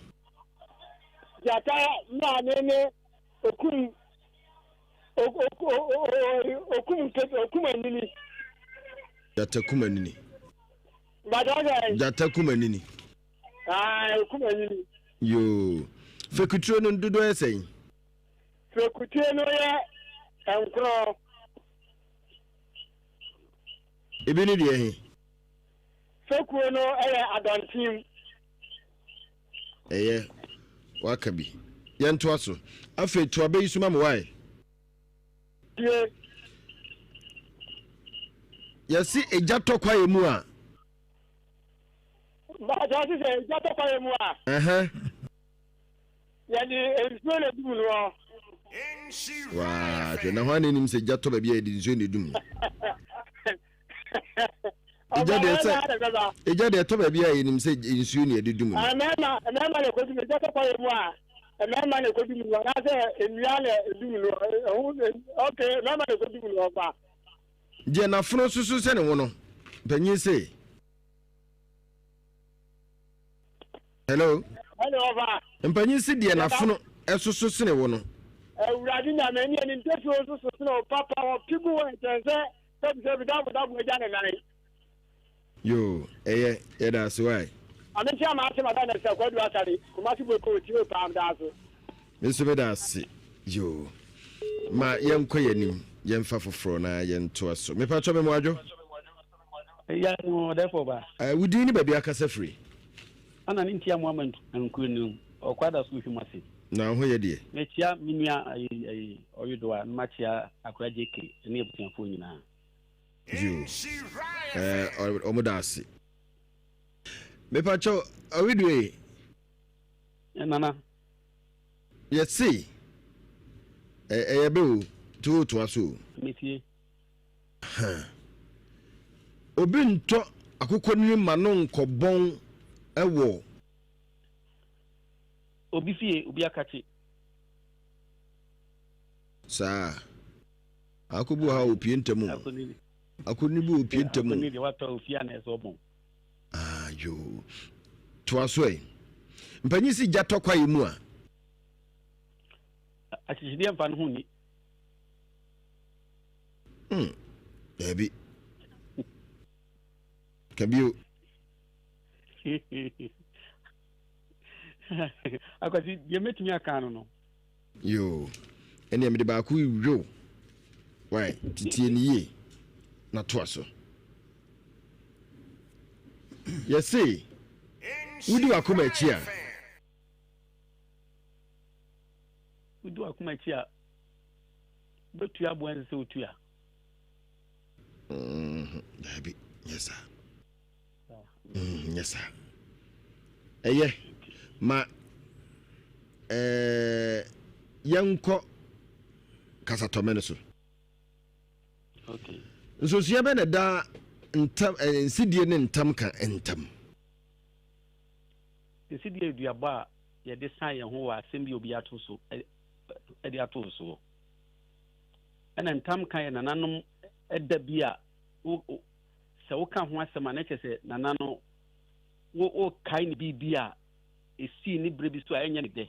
jata na ne okun okumanini jata kumanini badaga jata kumanini okumanini yo fekutro no dodo esen fekutro no ya enkro ebini de ehin fekuo no adontim wakabi yanto aso afi to abeyi suma mo wai yasi eja tokwa emu a ba ja si se eja tokwa emu a yani enso le dum no wa je na hwane nim se eja to ba bia edi nso ne dum eja de to ba bia nim se nso ne edi dum na le ko dum eja tokwa emu a na le ko dum no na se enua le dum no okay na le ko dum no ba je na funu susu se ne wono panyin se hello ba panyin se de na funu esusu se ne wono uradi na me ni ntefu susu se no papa o pigu wa tense se bi da ja ne nai yo da so wai ame tia ma se ma da na se kwadu atare kuma si bo ko ti o pa am da so meso be da se yo ma yenko yanim yemfa foforo na yento aso me pa cho me moadwo ya mo defo ba wudi ni baby akasa free ana ni ntia mo amantu ankunu okwada so hwimase na ho ye de me tia minua oyodo a ma tia akora jeke ne ebusiafo nyina yo omudasi me pa cho awidwe nana yesi ebe to aso metie obi nto akukọ ni ma no nkobon ewo obi fie obi akachi sa akubu ha opie ntemu akuni bu opie ntemu akuni de wato ofia na eso bon yo to aso mpanyi si jato kwa yimu a achijide mfa no hu ni Baby. Kabio. Akwasi ye metumi aka no. Yo. Ene am de ba ku yo. Why? Titie ni ye. Na to aso. Yes see. Wudi akoma echi a. Wudi akoma echi a. Betu abwan se otu a. Baby, yes sir. Yes sir. Ma yanko kasatomene so. Okay. So siya be na da ntam nsidie ne ntam ka ntam. Nsidie duaba ye de san ye ho wa asem bi obi ato so e de ato so. Ena ntam kan ye nananom eda bia se wo ka ho asema na chese nana no wo kai ni bibia esi ni brebi so a enye ne de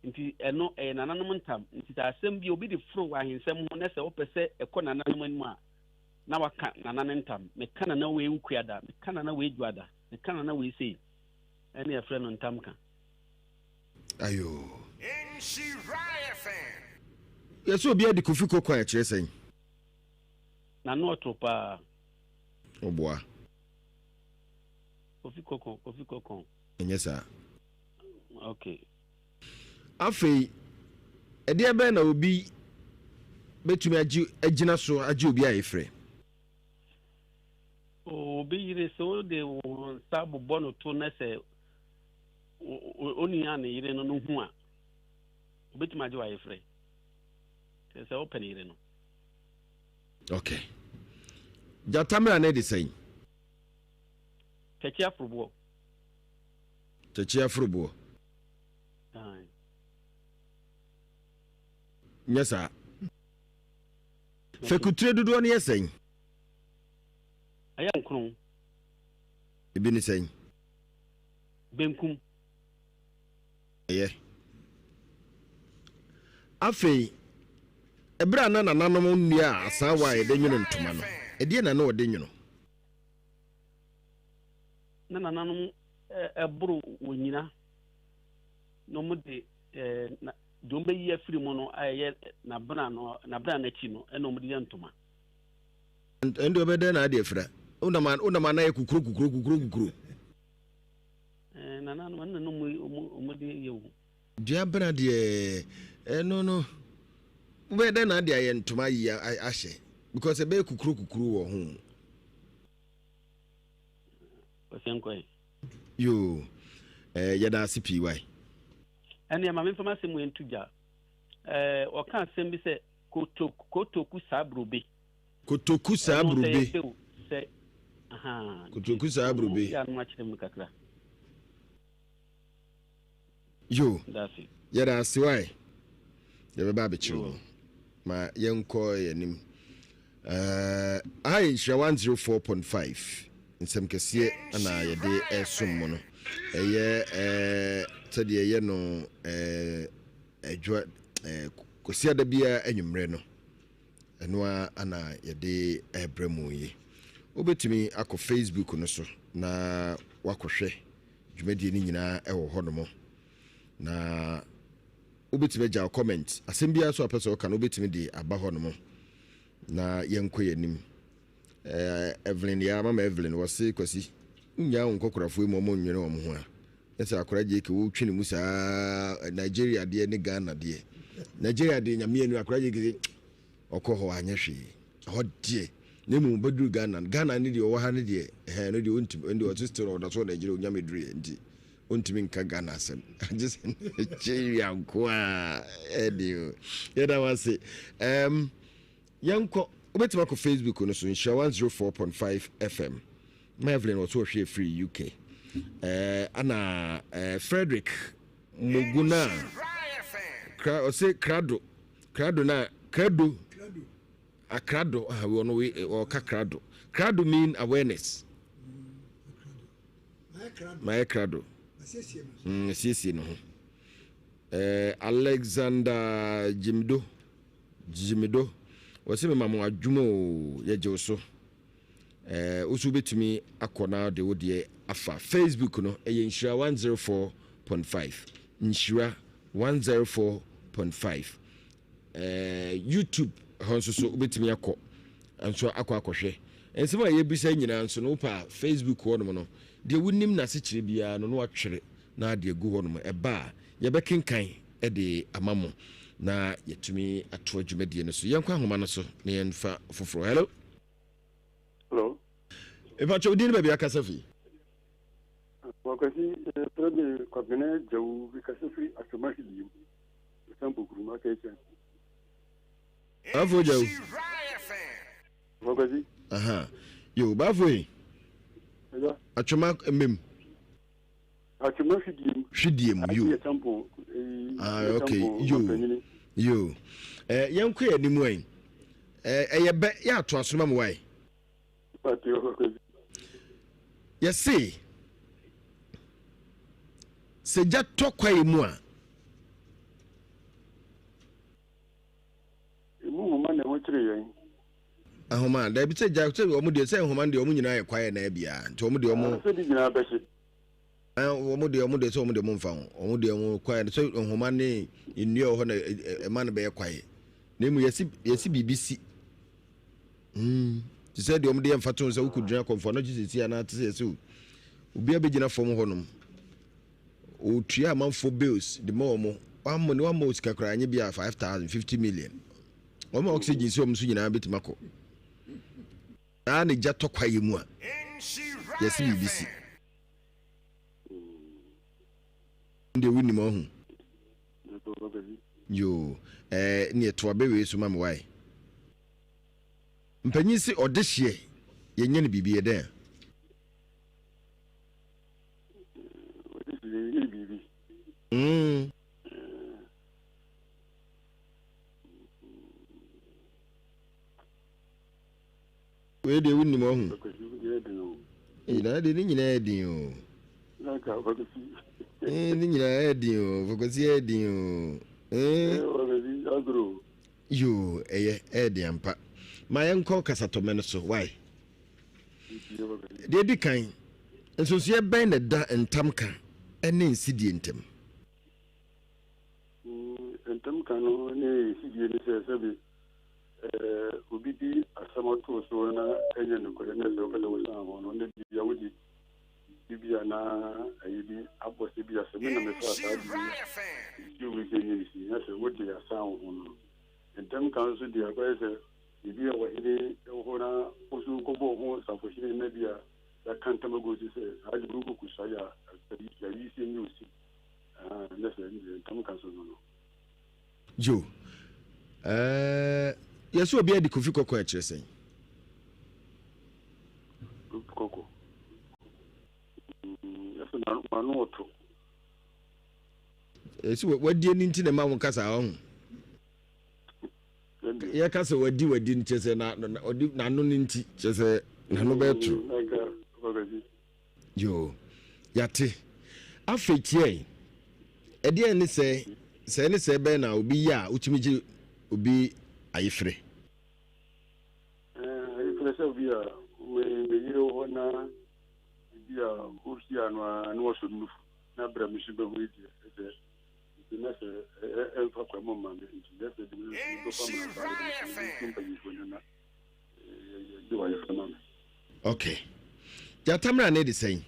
nti eno nananom ntam nti asɛm bi obi de fro wa hensɛm ho na sɛ wopɛ ɛkɔ nananom anim a na waka nananom ntam meka na we nkuada meka na we dwada meka na we sei ɛne yɛfrɛ no ntam ka ayo yɛsɛ obi adi kofi kokɔ a kyerɛ sɛn na no ɔtoro paa ɔboa kofi kokɔ ɛnyɛ saa okay afei ɛdeɛ bɛn na obi bɛtumi agyina so agye obi a yɛfrɛ obi yire sɛ wode wo nsa bobɔ no to na sɛ onua ne yere no hu a obɛtumi agye wo a yɛfrɛ sɛ wopɛ ne yere no okay gyatamera ne de sɛn kɛkyi aforoboɔ nyɛ saa fɛkutire dodoɔ no yɛ sɛn ɛyɛ nkron ebi ne sɛn benkum ɛyɛ afei ɛberɛ a na nananom nnua a asaa wa a yɛde nwono ntoma no ɛdeɛ na wɔde nwono na nananom ɛboro wɔ nyina na ɔmo de dom bɛyi afiri mu no ayɛ nabra n'akyi no ɛna ɔmo de yɛ ntoma ɛnde ɔbɛdɛ na adeɛ fra wonam ana yɛ kukuro nananom ɛna no ɔmo de yɛ wo dua bena deɛ ɛno no wobɛdɛ na adeɛ ayɛ ntoma yi ahyɛ because ɛbɛyɛ kukuro wɔ ho ɔsɛnkɔɛ yo yɛda ase pii wae ɛne ma memfa masɛm wɔ ntu gya ɔka asɛm bi sɛ kotoku saa brobe kotoku saa brobe ya no akyerɛ mu kakra yo yɛda ase wae yɛbɛba abɛkyerɛ no ma yɛnkɔ yɛnim aha yɛ nhyira 104.5 nsɛm kɛseɛ ana yɛde ɛsom mu no ɛyɛ sɛdeɛ ɛyɛ no adwa kɔsiada biara anwummerɛ no ɛno a ana yɛde ɛbrɛ mu yi wobɛtumi akɔ Facebook no so na wakɔhwɛ dwumadie no nyinaa ɛwɔ hɔ no mu na wobɛtumi agya comment asɛm biara so apɛ sɛ woka no wobɛtumi de aba hɔ no mu na yɛnkɔ yɛnim Evelyn ya mama Evelyn wase kwasi nya nkɔkorafoɔ mu ɔmo nwene ɔmo ho a ɛsɛ akora gye ke wo twene mu saa Nigeria de ne Ghana de Nigeria de nyame anu akora gye ke ɔkɔ hɔ anyɛ hwee hɔ de ne mu baduru Ghana ne de ɔwɔ ha ne de no de ontim ende ɔtestor ɔda so Nigeria onyame duru enti ontimi nka Ghana asɛm just Nigeria nko a ɛde yɛda wase yɛnkɔ wobɛtumi akɔ Facebook no so nhyia 104.5 FM ma Evelyn wɔso hwɛ free UK ana Frederick Muguna ɔse krado na krado akrado we no we or krado mean awareness my krado siesie no Alexander Jimido wose me mamu adwumo yɛgye so usu betumi akɔna de wode afa Facebook no ɛyɛ nhyira 104.5 nhyira 104.5 YouTube hɔ so betumi akɔ nso akɔhwɛ ensema yɛbisa nyina nso no pa Facebook hɔ no no de wonim na sekyire bia no watwere na de gu hɔ no ɛba yɛbɛkenkan ɛde amamo na yɛtumi ato adwumadie no so yɛnkɔ ahoma no so na yɛmfa foforɔ hello epacho din ba bia kasa fi wakasi prebe kwabene jawu bi kasa fi asoma hidi sampo kuruma kecha afo jawu wakasi aha yo bafo yi ya atwoma emem atwoma hidiem yo sampo okay yo yɛnkɔ yɛ nimu ai ɛyɛ bɛ yɛ ato asoma mu wai yɛse se ja tokwae mu a mu ma na wochire yen ahoma da bi se ja se omo de se ahoma de omo nyina ye kwae na bia nti omo de omo se di nyina beshi omo de se omo de mo mfa ho omo de omo kwae so ahoma ne nnua ho na ema ne be kwae na mu yesi BBC ti se de omo de mfa to se ukudua konfo no gisisi ana te se so obi abegina fom ho nom o tua amanfo bills de mo omo wammo ne wammo sikakra anye bia 5,000 50 million omo oxygen si omo so nyina betimako ne ja tokwaye mu a yesi BBC nde wuni mo hu yo ne to abewe so mam wai mpanyi si odehye yenye ne bibi eden we de wuni mo hu ina de ni nyina edin o ni nyina edin o fokosi edin o yo edin ampa ma yenko kasatome no so why de di kan nso so ye ben na da entamka ene nsidie ntem entamka no ne nsidie ne se obi di asamato so na enye no ko ne so kala wasa ho no ne di ya wudi bibia na ayibi abose bia se me na me fa ta di yo we kenye ni si na se wudi ya sa ho no entamka so di akwa se bibia wa ile ho na osu ko bo ho sa fo shi ne bia ya kanta magozi se haji ruku kusaya ya yi se nyusi ne se entamka so no jo yesu obi adi kofi koko a kire sen koko yesu na manu oto yesu wadi ni nti na ma won kasa ho ya kasa wadi ni chese na odi na no ni nti chese na no beto yo yate afetie ede ni se be na obi ya uchimiji obi ayifre ayifre se bia we yiro na bia ursia no so nufu na bra mishi be hu ide na se fa kwa mo mama nti na se de do fa ma okay ja tamra ne de sen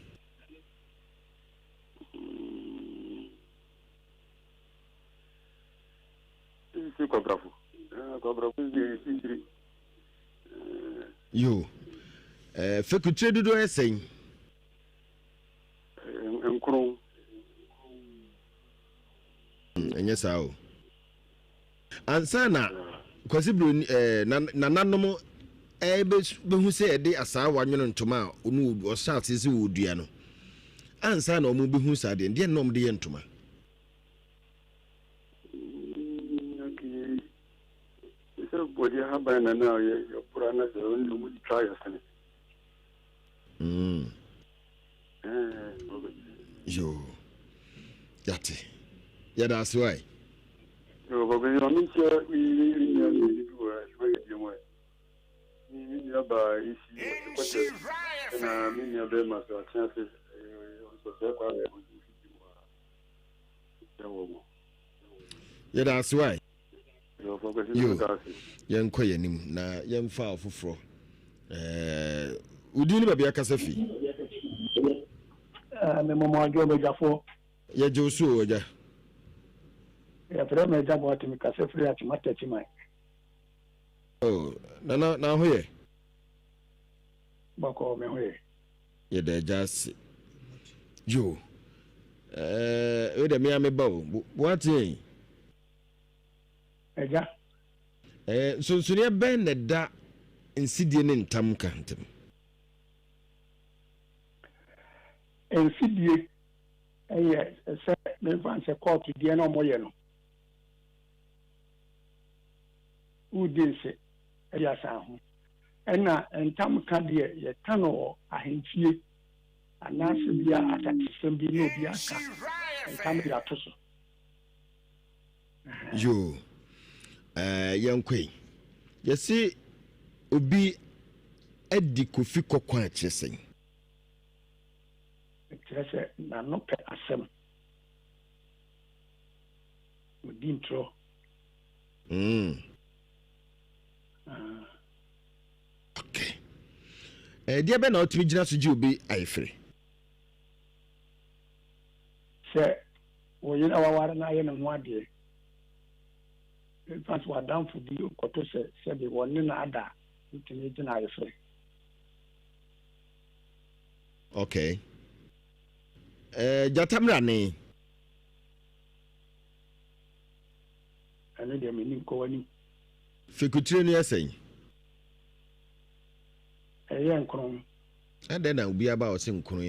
c'est quoi bravo yo fekutre dudu esen enkron enye sao ansana kwasi bro na nanom behu se ede asa wanwono ntoma onu o start se wodua no ansana o mu behu sa de ndie nom de ye ntoma body haba na na ye purana se only we try asane yo yate ya da swai yo ba yo mi che ni ya ba isi ko na mi ya be ma so chance so se kwa be ya da swai yo yenko yanim na yemfa ofoforo udi ni babia kasafi me momo ajo be jafo ya josu oja ya pre me jabo ati mi kasafi ati matati mai oh na hoye bako me hoye ye da jasi yo we da mi ameba what eja so ne ben na da insidie ne ntam kantem insidie se me fanse court die na moye no udinse ya sa ho ena ntam ka de ye tano ahemfie anaasɛ bia asatesɛm bi na obi aka nka mede ato so yo yɛnkɔi yɛse obi adi kofi kɔkɔ akyerɛ sɛn kyerɛ sɛ nano pɛ asɛm odi ntorɔ okay deɛ bɛ na ɔtumi gyina so gye obi ayɛfere sɛ wɔyere a waware no ayɛ ne ho adeɛ ɛfa sɛ wadamfo bi kɔto sɛ sɛde wɔne no ada ntumi gyina ayɛfere okay jatamrane ɛno deɛ menim kɔ w'anim fekutire no yɛsɛn ɛyɛ nkron ɛdɛn na obi aba ɔse nkron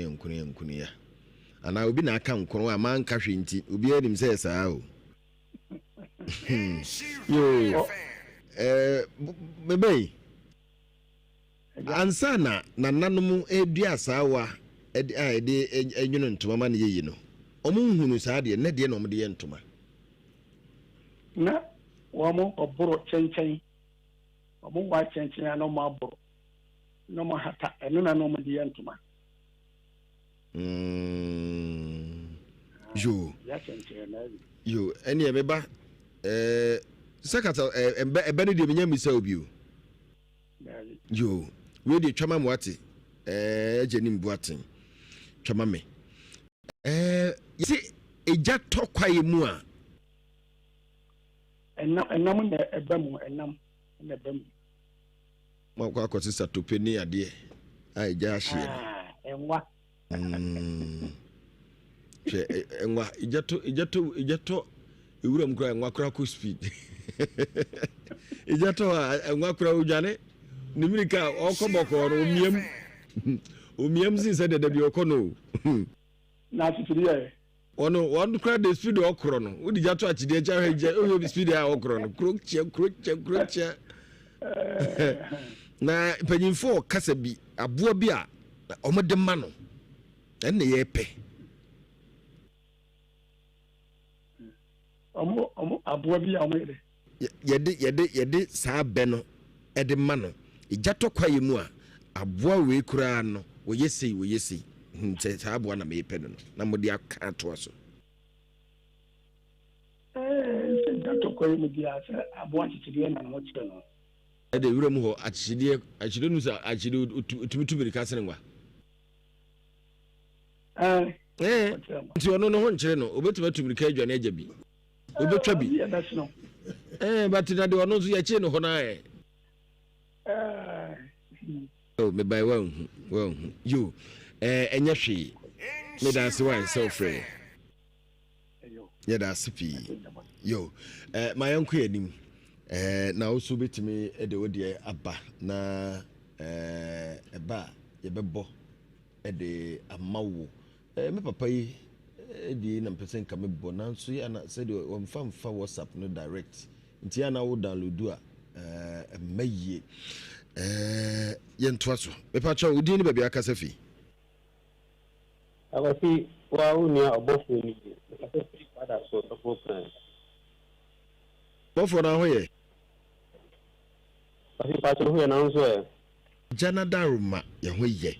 ya anaa obi na aka nkron a manka hwɛ nti obi anim sɛ saa o yo bebe ansa na nananom edua saawa ede enwunu ntoma ma ne yeyi no ɔmo nhunu saa de ne de na ɔmo de yɛ ntoma na wɔn ɔboro kyɛnkyɛn ɔmo wa kyɛnkyɛn a na ɔmo aboro na ɔmo hata ɛno na ɔmo de yɛ ntoma yo ɛne ɛbɛba sekata ɛbɛ ne de menya misa obi o yo we de twama mo ate agye nim boaten twama me yesi eja tokwaye mu a enam na eba mu enam na eba mu mo kwa kwose satope ni ade a eja ahye enwa enwa ejato ewuram kura enwa kura ko speed ejato enwa kura udwane nimirika okoboko no omiem sin said that be okono na titiriye one kura the speed okro no udi jato achide eja heje o speed a okro no kroche na panyimfo kasa bi aboa bi a omode ma no enne ye pe omo aboa bi a omede yede saa be no ede ma no ijato kwaye mu a aboa we kura no woyesi nte saa aboa na mepe no na mode aka to aso ijato kwaye mu dia sa aboa titiriye na mo kire no ede wura mu ho achide nu sa achide utumitumiri ka sene ngwa nti ono no ho nkyere no obetuma tumiri ka adwane agya bi obetwa bi but na de ono so ya che no ho na oh me by one you enya hwe me dance one so free yeah that's pi yo my uncle anim na also betimi de wode aba na eba ye bebo de amawo me papa yi di na mpese nka me bo na so ya na said o mfa WhatsApp no direct nti ya na wo download a maye yentoa so me pa cha odi ni ba bia kasa fi Akwasi wa uni Boafo ni kasa free father so double plan Boafo na ho ye Akwasi pa cho ho na nso jana daruma ye ho ye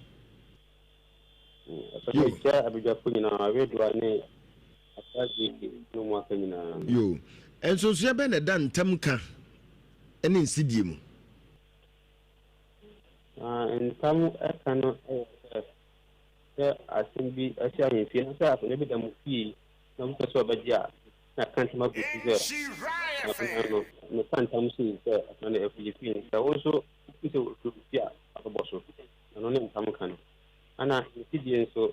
Akwasi cha abijafo ni na wedwa ne asaji no mu aka ni na yo enso so ye be na da ntam ka ene nsidie mu ntam aka no asimbi asia yefie na sa afọ nebi da mu fie na mu pese obagia na kanta ma buti ze no no kanta mu si ze na na efi fie na wonso pese ofia aboso no ne ntam kan ana nsidie nso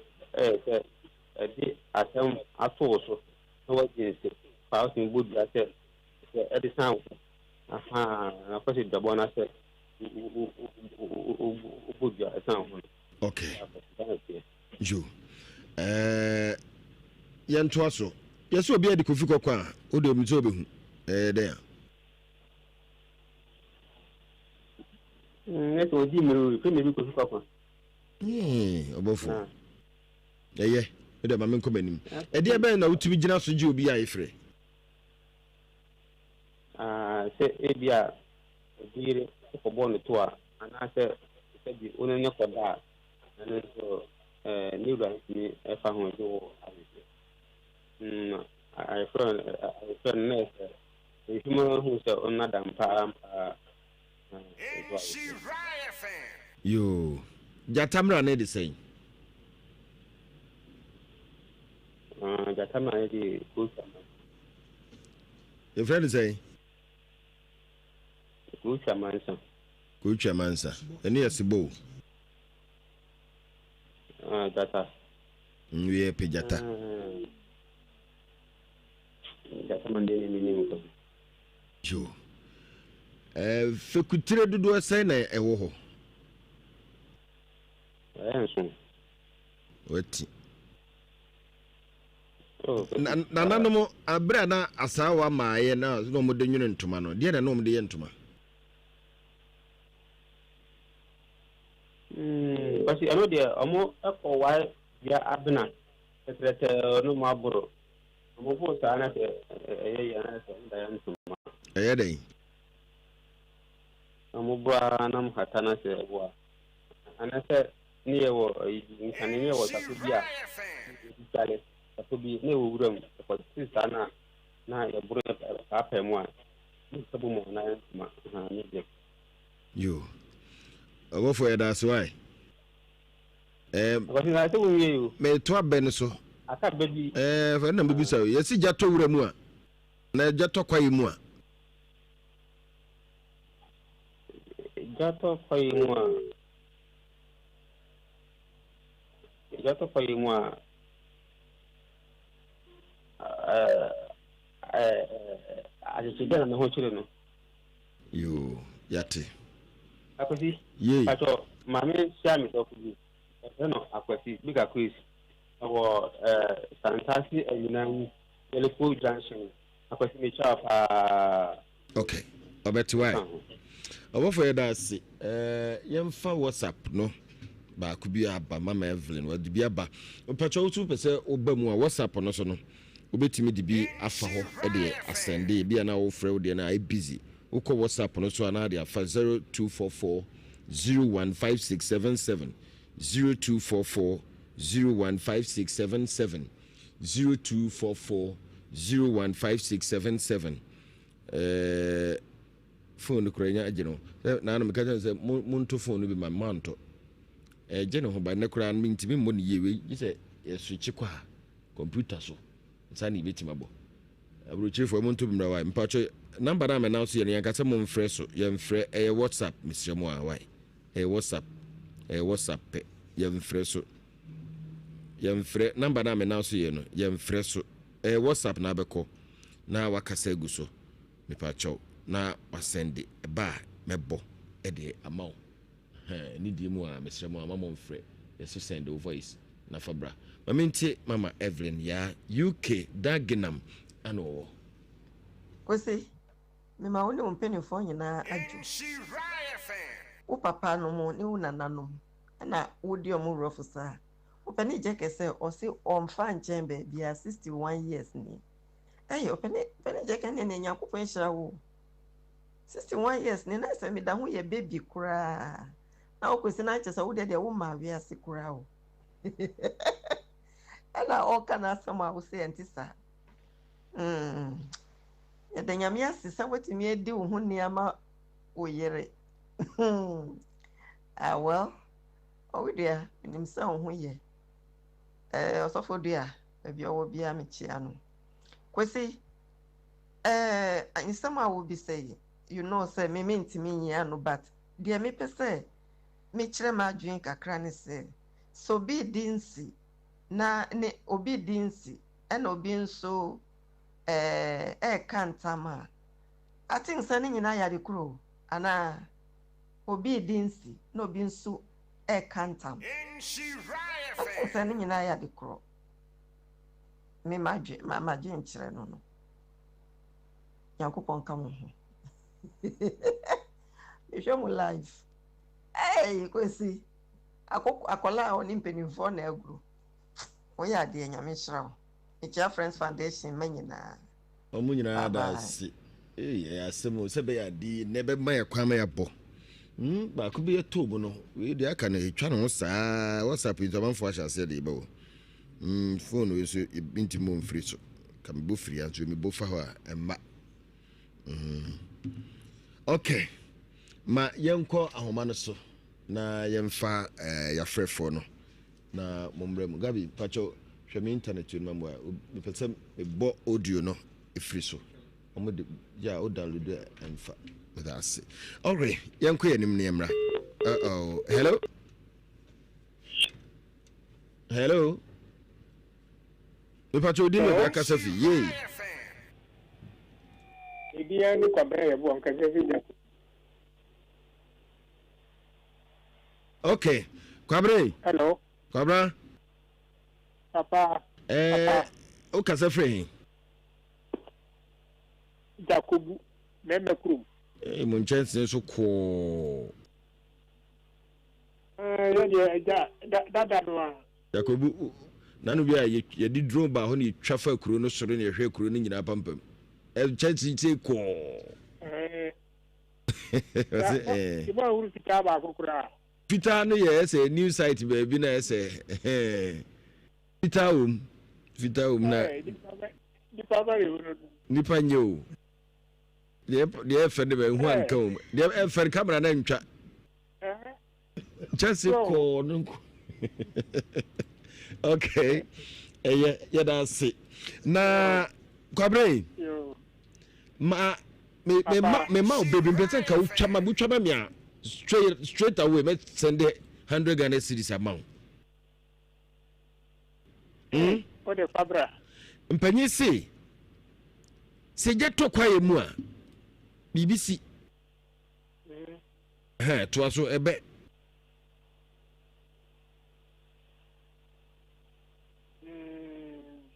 se di atam ato so na waje se pa o sin bodi ase e di san aha na pese dabo na se bodi ase san okay jo yentoa so yeso obi ade kofi kokko a o de omi so obehu there neto di mero pe me bi kofi kokko Boafo Eye, ede ma men komanim. E de be na wutumi gina so je obi a efre. Se ebia dire ko bonu to a ana se bi onene ko da ana so ni ba ni e fa ho jo I friend nurse if you who say on madam pa Yo, Jatamra ne de say. Jatamra de Kuchama. Your friend say Kuchamansa. Kuchamansa. And yes, Bo. Jata. We are Pejata. Jatamande minimum. Yo. Fekutire dodo say na ewo ho. Wati. Na nanom abra na asawa maaye na no mo de nwene ntoma no. De na no mo de ye ntoma. Kasi ano dia amo ako wa ya abna. Secret no maburo. Amo po sana se ya na se da ntoma. Eye dai. Amo bra na mhatana se wa. Ana se ni ewo nkane ni ewo takubia. Dale takubi ne wuram ko sana na ya buru ka pa mu a. Ni sabu mo na ntoma ha ni je. Yo. Owo for that why? Because I tell you, me to aben so. Aka baby. For na bibi say, yesi jato wura mu a. Na jato kwayi mu a. Jato kwayi mu a. Jato kwayi mu a. Ajikidana na ho chire no. Yo, yate. Akwasi. Ye. Ato mame siami to kubi. No akwasi bigger quiz. Our fantasy and Yellow Junction. Akwasi me chap Okay. Obeti why? Owo for that say yemfa WhatsApp no. Ba ku bi aba mama Evelyn wa bi aba. Mpacho tu pese oba mu a WhatsApp no so no. Obetimi di bi afa ho e de asende bi na wo frɛ wo de na I busy. Uko WhatsApp no so ana de afa 0244 015677 0244 015677 0244 015677 phone ko nya ageno na na meka say monto phone bi ma manto geno ho ba na kura mi ntimi mo ne yewe yi say switch kwa computer so nsani betima bo abrochefo monto bi mra wa mpacho number na me now so ye yanka se mo mfre so ye mfre WhatsApp misre mo a why WhatsApp ye mfre so ye mfre number na me now so ye no ye mfre so WhatsApp na beko na wakasa gu so me pacho na wasende ba mebo de amount ni di mu a misre mo ama mo mfre ye so send the voice na fabra maminti mama Evelyn ya UK Dagenham ano Kwesi mema wole mpenifo nyina aju wo papa no mo ne wo nananom na wodi omo rofusa wo pani je kese o se o mfa nchen be bia 61 years ni o pani je kan ne nyankopon hira wo 61 years ni na se me da ho ye baby kura na wo kwesi na nche se wo de wo ma wi ase kura wo ana o kana sama wo se antisa ya da nyame asisa watimi edi wo ho niama wo yere well owidia nim sa wo ho ye osofo dia bia wo bia me chia no kwesi ansama wo bi say you know say me ntimi nyia no but dia me pese me kire ma adwen kakra ne se so bi dinsi na ne obi dinsi na obi nso kantama I think sani nyina ya dekuro ana obi dinsi na obi nso kantam sani nyina ya dekuro me maje nkyere no yankopon ka mo ho me show mo live kwesi akola oni mpenimfo na agro woyɛ adeɛ nyame hyira wo Ichia Friends Foundation manyina ɔmo nyinaa da ase asɛm sɛ bɛyɛ ade na ɛbɛma yɛ kwan ma yɛbɔ baako bi yɛtɔ mu no wei deɛ aka no ɛtwa ne ho saa whatsapp ntamanfoɔ ahyɛ aseɛ de yɛbɛwɔ phone wei so ntimi mfiri so ka mebɔ firi anso mebɔ fa hɔ a ɛmma okay ma yɛnkɔ ahoma no so na yɛmfa yɛafrɛfoɔ no na mommrɛ mu Gabi pacho hwɛ me internet no mamu a mepɛ sɛ mebɔ audio no ɛfiri so ɔmode ya o download ɛmfa meda ase alright yɛnkɔ yɛnim ne yɛmmra hello mepacho odi me akasa fi ye Idia ni kwa bere yebo nkase fi. Okay. Kwabre. Hello. Kwabra. Papa. O kasa free. Jacobu. Meme krum. Mo nchense so ko. Dada no. Jacobu. Nanu bia ye di drone ba ho ni twafa kuro no soro ne hwe kuro no nyina pampam. Chense ti ko. Ibo uru fita ba kokura. Peter no ye say new site baby na say Peter um na nipa nyo de fe de be hu anka um de fe camera na ntwa just ko no okay ya da say na Kwabre ma me baby mpese ka utwa ma me a straight away me send 100 Ghana cedis amount o de Fabra mpanyi se je to kwaye mu a BBC to aso ebe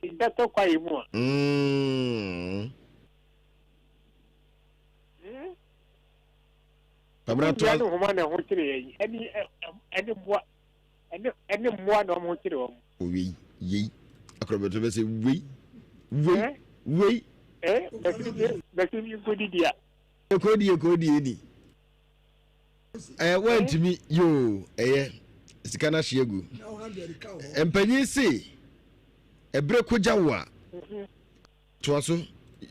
je to kwaye mu a Fabra to ano ho ma na ho kire eni mwa na ho kire o yi akrobeto be say we basimi kodi dia kodi ni want me yo sika na hyiegu empanyi si ebre koja wa to aso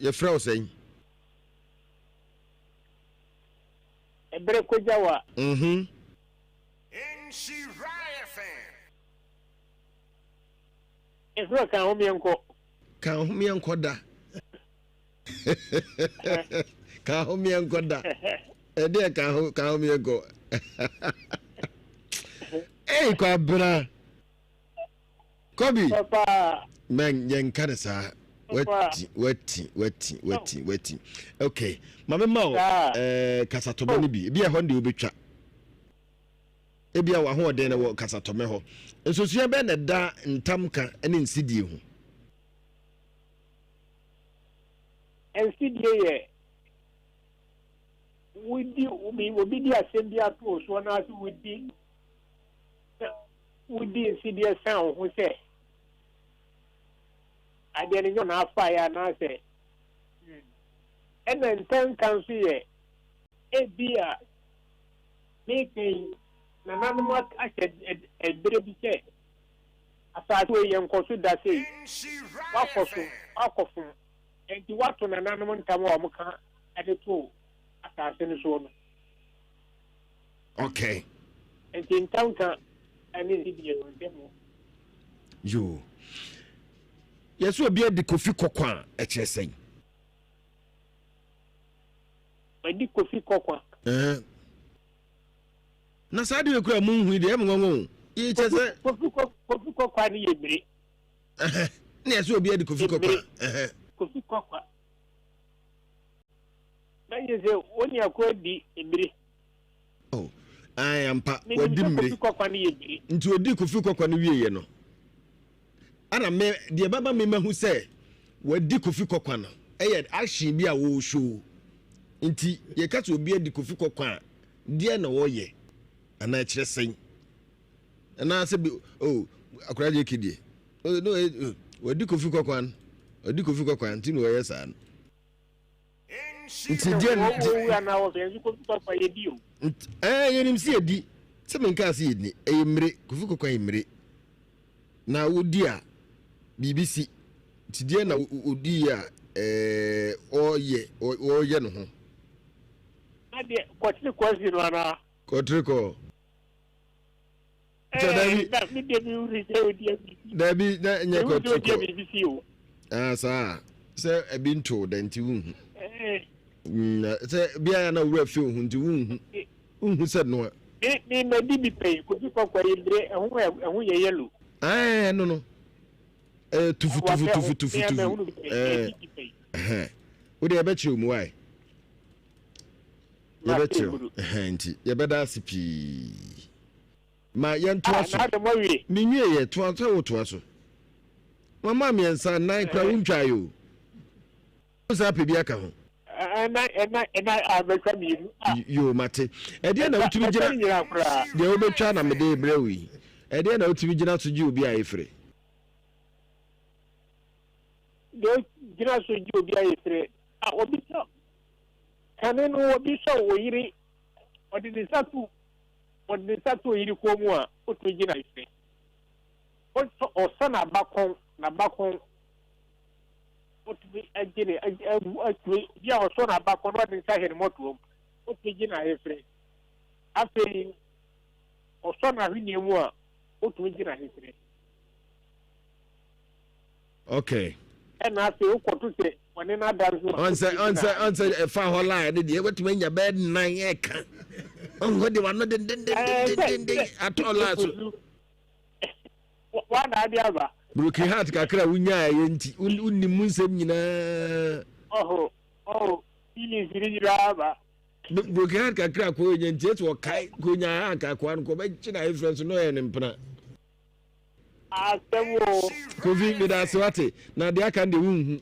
ye fra o sen ebre koja wa Eso kan ho mienko da kan ho mienko da ede kan ho mienko Kwabra Kobi papa men yenkane sa wati okay mama ma kasatomo ni bi e ho de obetwa ebia wa ho de na wo kasatome ho ensosuya be na da ntamka ene nsidie ho nsidie ye obi di asembia to so na so wudi nsidie san ho se ade ne yo na afa ya na se ene ntan kan so ye ebia mekin na nanu ake ebere bi se asatu ye nkoso da sei wakoso enti wato na nanu ntamo o muka ade to asase ne so no okay enti ntanka ani dibie no demo yo yeso obi ade kofi kokwa e kyesen adi kofi kokwa na sadi we kura munhu de em ngongo yi kyese kofi kokwa ni yebire na yeso obi ade kofi kokwa kofi kokwa na yeze oni akodi ebire ampa wadi mmiri kofi kokwa ni yebire nti odi kofi kokwa ni wiye no ana me de baba me mahu se wadi kofi kokwa no eye action bi a wo show nti ye ka to obi adi kofi kokwa de na wo ye ana kire sen ana se bi akura je kidie no wadi kofi kokwan nti no yɛ saa no nti deɛ na wo bɛn kofi kokwan yɛ di o yɛnim si yɛdi sɛ menka se yɛdi ɛyɛ mmire kofi kokwan yɛ mmire na wodi a BBC nti deɛ na wodi a ɔyɛ no ho na deɛ kɔtiri kɔsi no ana kɔtiri kɔ Dabi na nye kɔtiri kɔ saa sɛ ebi nto da nti wunhu sɛ bia na wura fi ohun nti wunhu sɛ no ni na di bi pay kofi kokwa yire ɛho yɛ yellow no tufu wode yɛbɛkyerɛ mu wae yɛbɛkyerɛ nti yɛbɛda ase pii ma yɛntoa so menwie yɛ toa so wotoa so mama miɛnsa nan kora wontwae o wo saa pɛ bi aka ho yo mate ɛdeɛ na wotumi gyina deɛ wobɛtwa na mede brɛ wo yi ɛdeɛ na wotumi gyina so gye obi a yɛfrɛ gyina so gye obi a yɛfrɛ obi sɛ kane no obi sɛ wɔyere ɔde ne nsa to oyiri kɔn mu a woto gyina yɛfrɛ ɔsɛ n'abakɔn wotumi agyere atue bi a ɔsɔ n'abakɔn na ɔde nsa hɛ ne mɔtoɔ mu woto gyina yɛfrɛ afei ɔsɔ n'ahwenneɛ mu a wotumi gyina yɛfrɛ okay ɛna afei wokɔto sɛ wɔne n'adare so ɔnsɛ fa hɔ laa ne deɛ wotumi anya bɛɛ nan ɛka ɔhɔ de wano dendendenden atɔ laa so wana ade aba broken heart kakra wunyaa yɛ nti wunnim mu nsɛm nyinaa feelings nyinaa aba broken heart kakra kɔ yɛ nti ɛsɛ ɔkae kɔnyaa ankakoa no kɔbɛkye na ayɛfrɛ so na ɔyɛ ne mpena asɛm kofi meda ase wate na deɛ aka de wunhu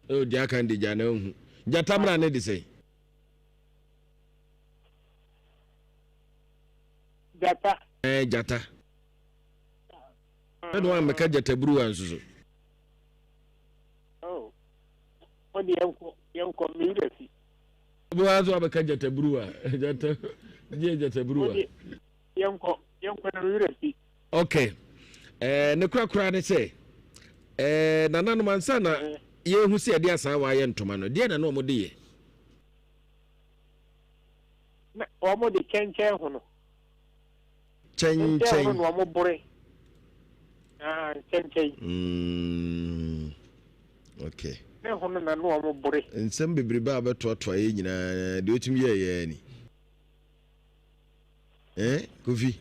deɛ aka de gya na wunhu gyata mmra ne de sɛ jata ɛna wa meka jata buruwa nso so ɔde yɛnkɔ mewurasi boa so abɛka jata buruwa jata buruwa yɛnkɔ na mewurasi okay ne kura ne sɛ nananom ansa na yɛhu sɛ yɛde asan waayɛ ntoma no deɛ na na ɔmode yɛ na ɔmode kyɛnkyɛn ho no kyɛnkyɛn okay nsɛm bebrebe a bɛtoatoa yɛ nyinaa deɛ ɔtumi yɛyɛ ni kofi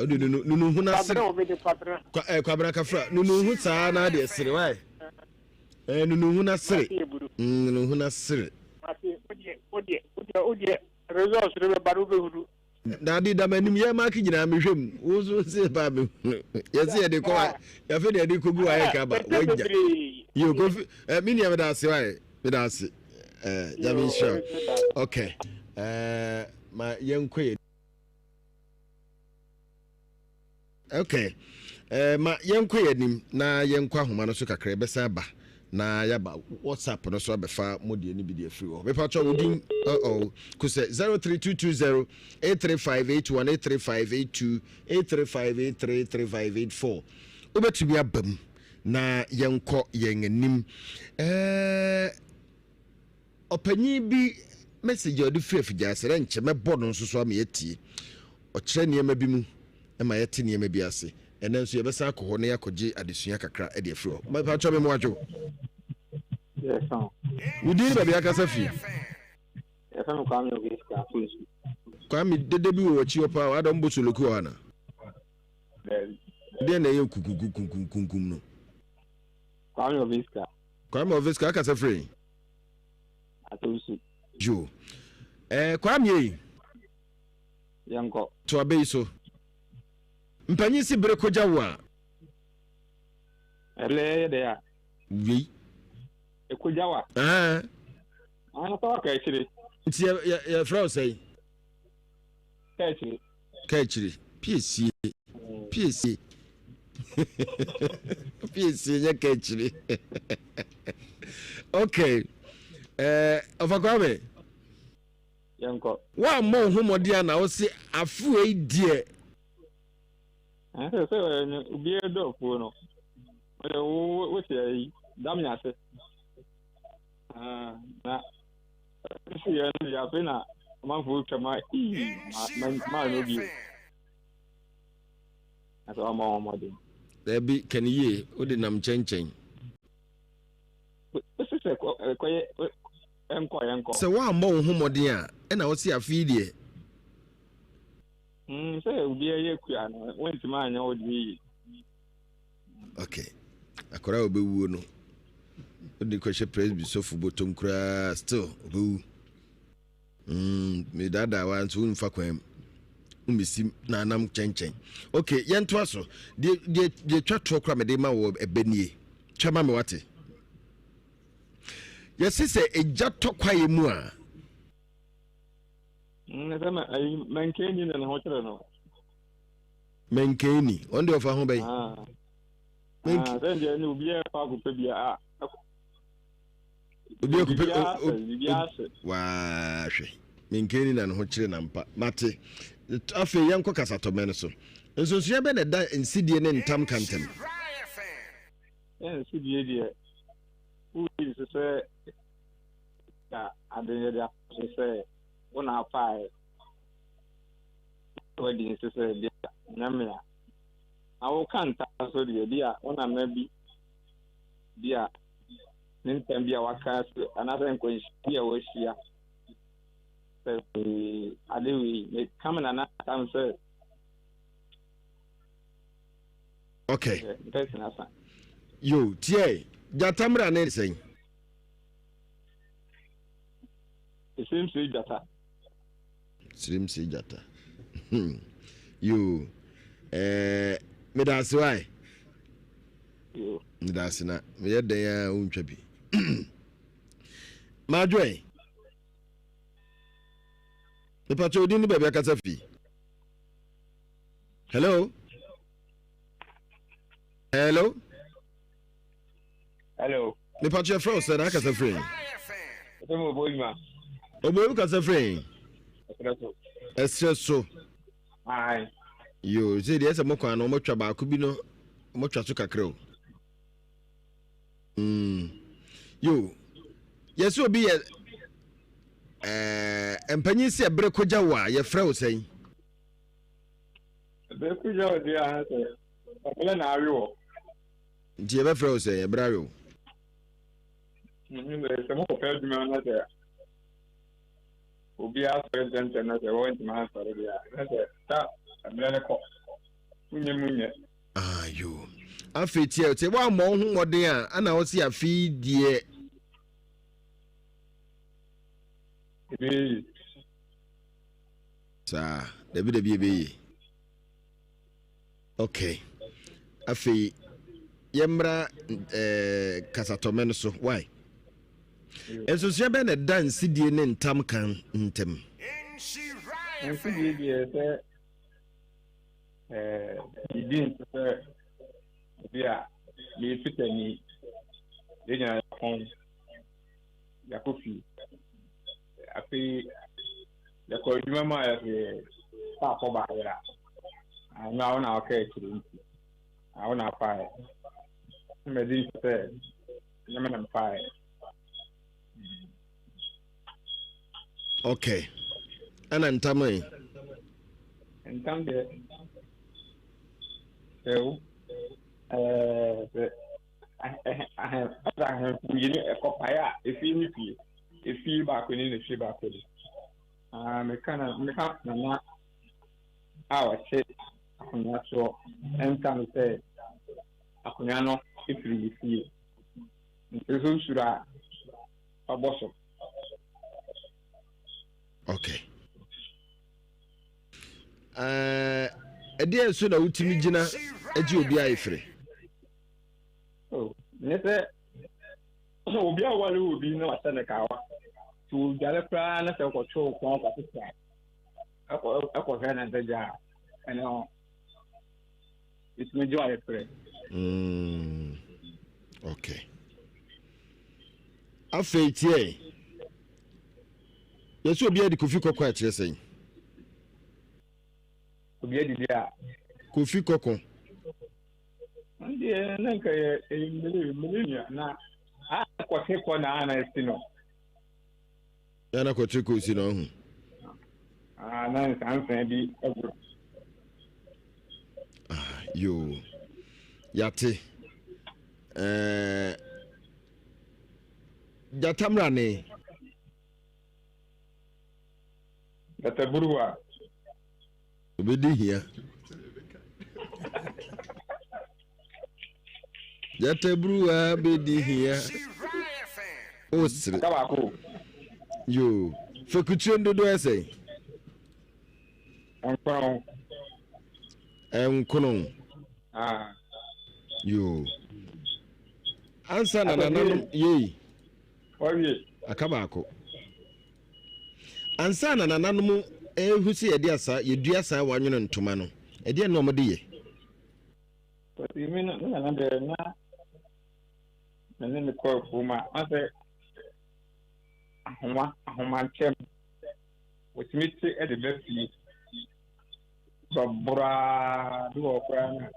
wode nunuhu no asere kwabena kafra nunuhu saa na adeɛ sere wae nunuhu no asere nunuhu no asere results no bɛba no wobɛhunu Daddy Damanim Yamaki Jina Mishim, who's say Babu. Yes, yeah, they call I feel they could go ahead. You go, many of us, with us, Yamin Show. Okay, my young queen. Okay, my young queen, na young Kwahumanosuka Krebesaba. Na yaba WhatsApp no so abefa modi ni bi de free o. Me pa cho wodin ku se 03220 83581 83582 835833584. Obetumi abam na yenko yenanim opanyi bi message odi free afijasere nche mebo no nso so am yetie. O kire niam bi mu e ma yete niam bi ase. Enen so yebesa akọ na yakọje adesua kakra e de free o. Me pa cho me mo adwo. Yes, sir. We did baby akasa fi. Yes, I'm coming over here. Kwame dede bi wo chi opa wa don bosoloku ana. De na ye kukukukum no. Kwame over here. Kwame over here akasa free. Atosu. Jo. Kwame yanko. To abei so. Mpanyi si bere koja wa. Ele de ya. Wi. Ekojawa. Ah. Ah, to ka chire. Ti ya frau say. Ka chire. Kachiri. PSC. PSC. PSC nya kachiri. Okay. Ofakwame. Yanko. Wa mo homodi ana wo se afu e die. So ubi do fu no. Wo se yi dam nya se. Na si ya no ya pe na man fu chama ma no bi. Aso ama omodi. There be can ye o de nam chenchen. Se koye enko. Se wa mo homodi a e na wo se afi die. Say ubi ye kua no went ma anya odi. Okay. Akora obewu no. Odi kwehye praise be so fubotom kra still obewu. Me dada wa nso unfa kwam. Umisi na anam chenchen. Okay, yento aso. De twa kra me de ma wo ebenie. Twama me wate. Yesi se eja tokwaye mu a. Mankeni na ho kire no. Mankeni, onde ofa ho bai. Then the new beer park could be a wa hwe. Mankeni na ho kire na mpa. Mate. Afi yanko kasato men so. Nso so be na da nsidie ne ntam kantem. Nsidie die. Who is say adenya dia say una fire wedding say dia nyamia awu kanta so dia una maybe dia nintam bia waka another nkonshi dia wo hia adewi me kamera na tam say okay yo tie jatamra ne sen Slim say jata. You me da se why? You. Me da se na me ye dan ya untwa bi. Ma joy. Me pa chodi ni baba kasa fi. Hello? Hello? Hello. Me pa che fro se na kasa free. Omo boyma. Obo kasa free. Esreso. Ai. Yo, say the ese mokwa na omotwa ba ku bi no, omotwa so kakra o. Yo. Yes obi ye empanyi se ebre koja wa ye frɛ wo sɛn. Ebre koja o dia ha se. Akela na awo. Nti ye be frɛ wo sɛn ebra yo. Se mo ko pɛ duma na se. Obi a president na se won ti ma sare dia. Na se ta abele ko. Munye. Yo. Afeti e te wa mo hu moden a ana wo se afi die. Sa, debi ebe. Okay. Afi yemra kasatomen so why? Enso sia be na dance die ne ntam kan ntem. Enso die se idin se bia le fitani de nya kon ya kofi afi ya ko duma ma ya pa ko ba ya na ona okay kiri ona pa me di se na me pa. Okay. Ana ntamai. Ntam de yini ekopaya efi ba ko ni efi ba ko mekana na awa che akunya so entam se akunya no ifiri fi ntezo sura aboso. Okay. Edia so na utimi gina agi obi ayefre. Nese obi awale obi na wasane kawa. Tu jale pra na se ko cho ko ka tsa. Ako hena ndeja. ɛno ɛtumi gye ayɛ prɛ. Okay. Afei tie. Yesu obi adi Kofi Koko a kyerɛ sɛn. Obi adi dia. Kofi Koko. Ndiye na nka millennia na akɔte kɔ na ana esi no. Ya na kɔte kɔ si no ho. Na nsansan bi agro. Yo. Yate. Jatamra ne. Jataburuwa. Obedi hia. Jataburuwa bedi hia. Osre. Kabako. Yo. Fekutuo ndodo ese. Enkono. Yo. Ansa na nananum ye. Oye. Akabako. Ansa na nananum ehusi yedi asa yedu asa wanwene ntoma no. Ede no mo de ye. But you mean na de na ne ko fuma. Ase ahoma nchem. Wotimi ti e de besi. Babura do okra na.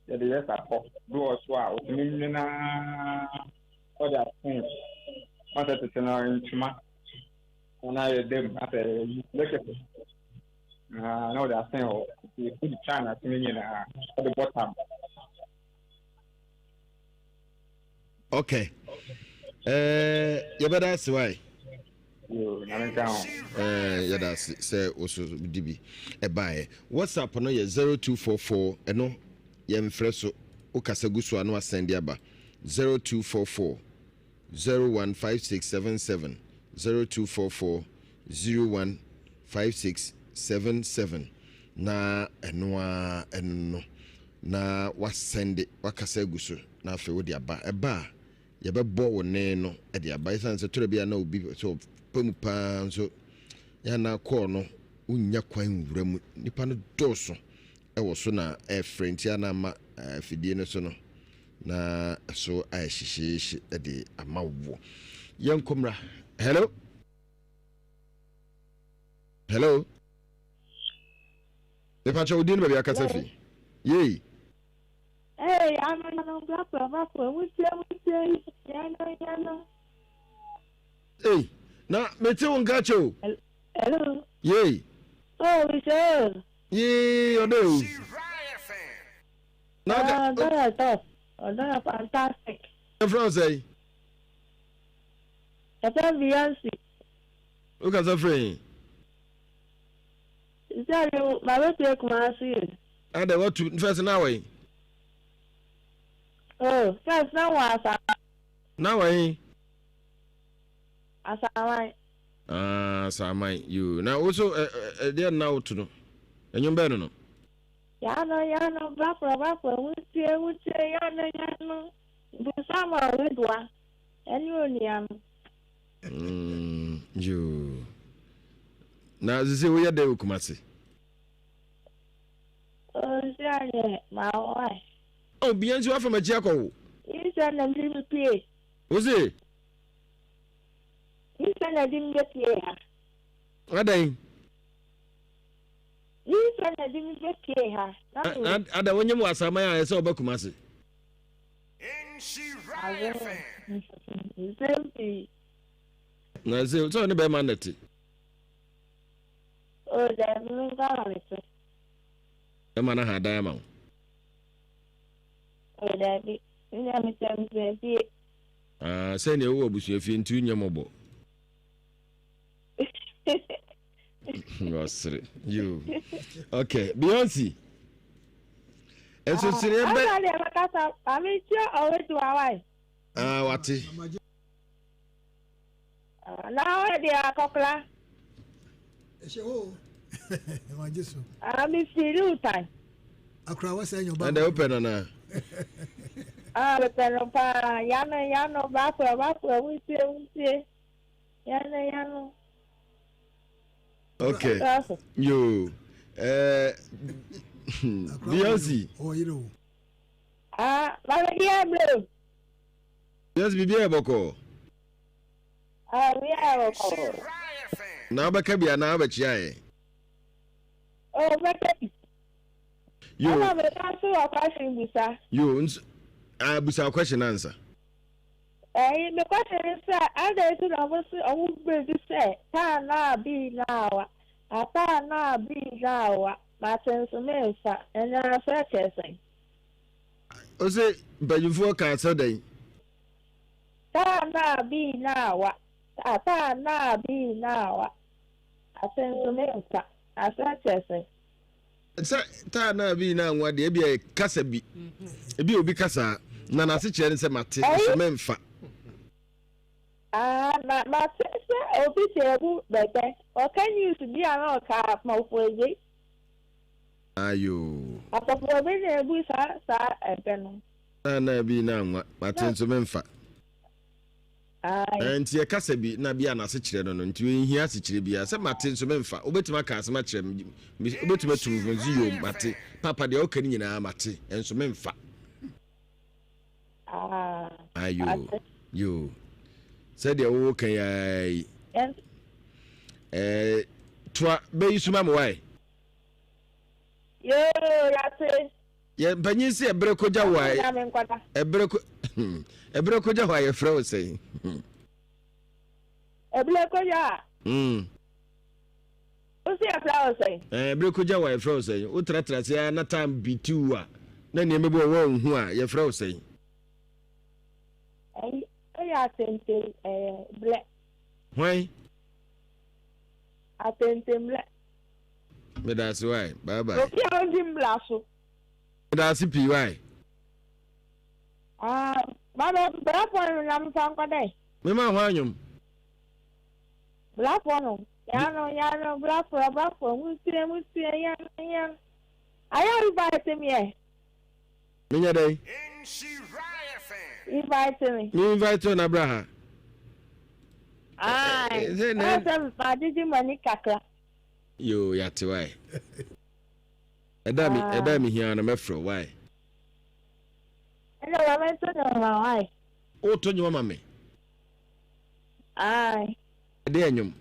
Ya de yesa ko do oso a wotimi na oda fun. Ate tetena ntuma. Ona ye dem ate lekete. Na oda sen o the food China timi na at the bottom. Okay. You better say why. Yo, na nka. Yada say also dibi e bae. WhatsApp no ye 0244 eno ye mfre so okasa so anu asend aba 0244 015677 0244 015677 na eno na wasend wakasa so na afi wo di aba eba ye bebo wo ne no e di aba isan se toro bia na obi so pamu pa so ya na call no unya kwan wura mu nipa no doso e wo so na e friend ya na ma fidie no so no na so a hihyehyehye e di amawo yankomra. Hello. The patch of dinner, baby, Casafi. Yay. Hey, I'm on black. We say, Yana. Hey, now, Meteo Gacho. Hello. Yay. Oh, we say. Yay, or no. Now, that's fantastic. The France, eh? That's Beyonce. Look at the frame. Is that you? My birthday, Kumasi. And I want to first now. Oh, first now, now, eh? As I So I you now also they are now to know. And you better know. Yana, black, we say, Yana. But some are with one. And you. Now, this is where you're there, Kumasi. Oh, my wife. Oh, beyond you from a jackal. You said I didn't pay. Was it? You said I didn't get here. What day? You said I didn't get here. I don't want you to say my eyes over Kumasi. Na say so ni be man net. Oh, that means that. E man ha da ma. Oh, that be. Ni am say say na wo abusu fi ntu nyamobo. Wasre. You. Okay, Beyonce. Eso sire be. Wati. Now they are cockla. I'm still time. Akra was saying your and they open na. But Yana, Bafu, we say, Yana. Okay. You Beyonce. Oh, you know. Mama dear blue. Yes, be there, Boko. We are Boko. Now, Bakabia, now, but yeah. Oh, Becky. You, I'm answer a question, Bisa. you, I was our question answer. The question is, I don't know what to say. Tana be now. Tana be now. Martin Sumensa, and then a circus. O say, but you for cancer day. Tana be now. Tana be now. I send Sumensa, a circus. Tana be now what they be a casabi. A be obi casa. Nana sit and say, Martin, Sumenfa. My sister, official, but or can you be an car more for a Ayo. after for a bush, sir, and Tana be now Martin Sumenfa. And your casabi, Nabia, and a situation until he has a chibia. Some Martin Sumenfa, Obetima Cas match him, Obetima to Zio, Mate, Papa the Okanina, Mate, and Sumenfa. Ayo, you. Said the okay, twa be suma why? Yo, that's it. Yeah, but you see a breakoja why? A breakoja why a fro say. A breakoja. What's your flower say? A breakoja why a fro say. Utra say, not time be two. Then you may be wrong who are your fro say. I think black. Why? I think black. But that's why. Bye bye. Okay, I'm Jim Blasso. That's PY. Mama, black one, I'm found today. Mamma, why you? Black one, Yano, black for a black one, we see a young. I am inviting me. Minya day. Invite me. You invite on Abraha. I did you money kakla. You yati why? Edami here on a mefro, why? I know I went to know why. Oh, to your mammy. Aye. Danium.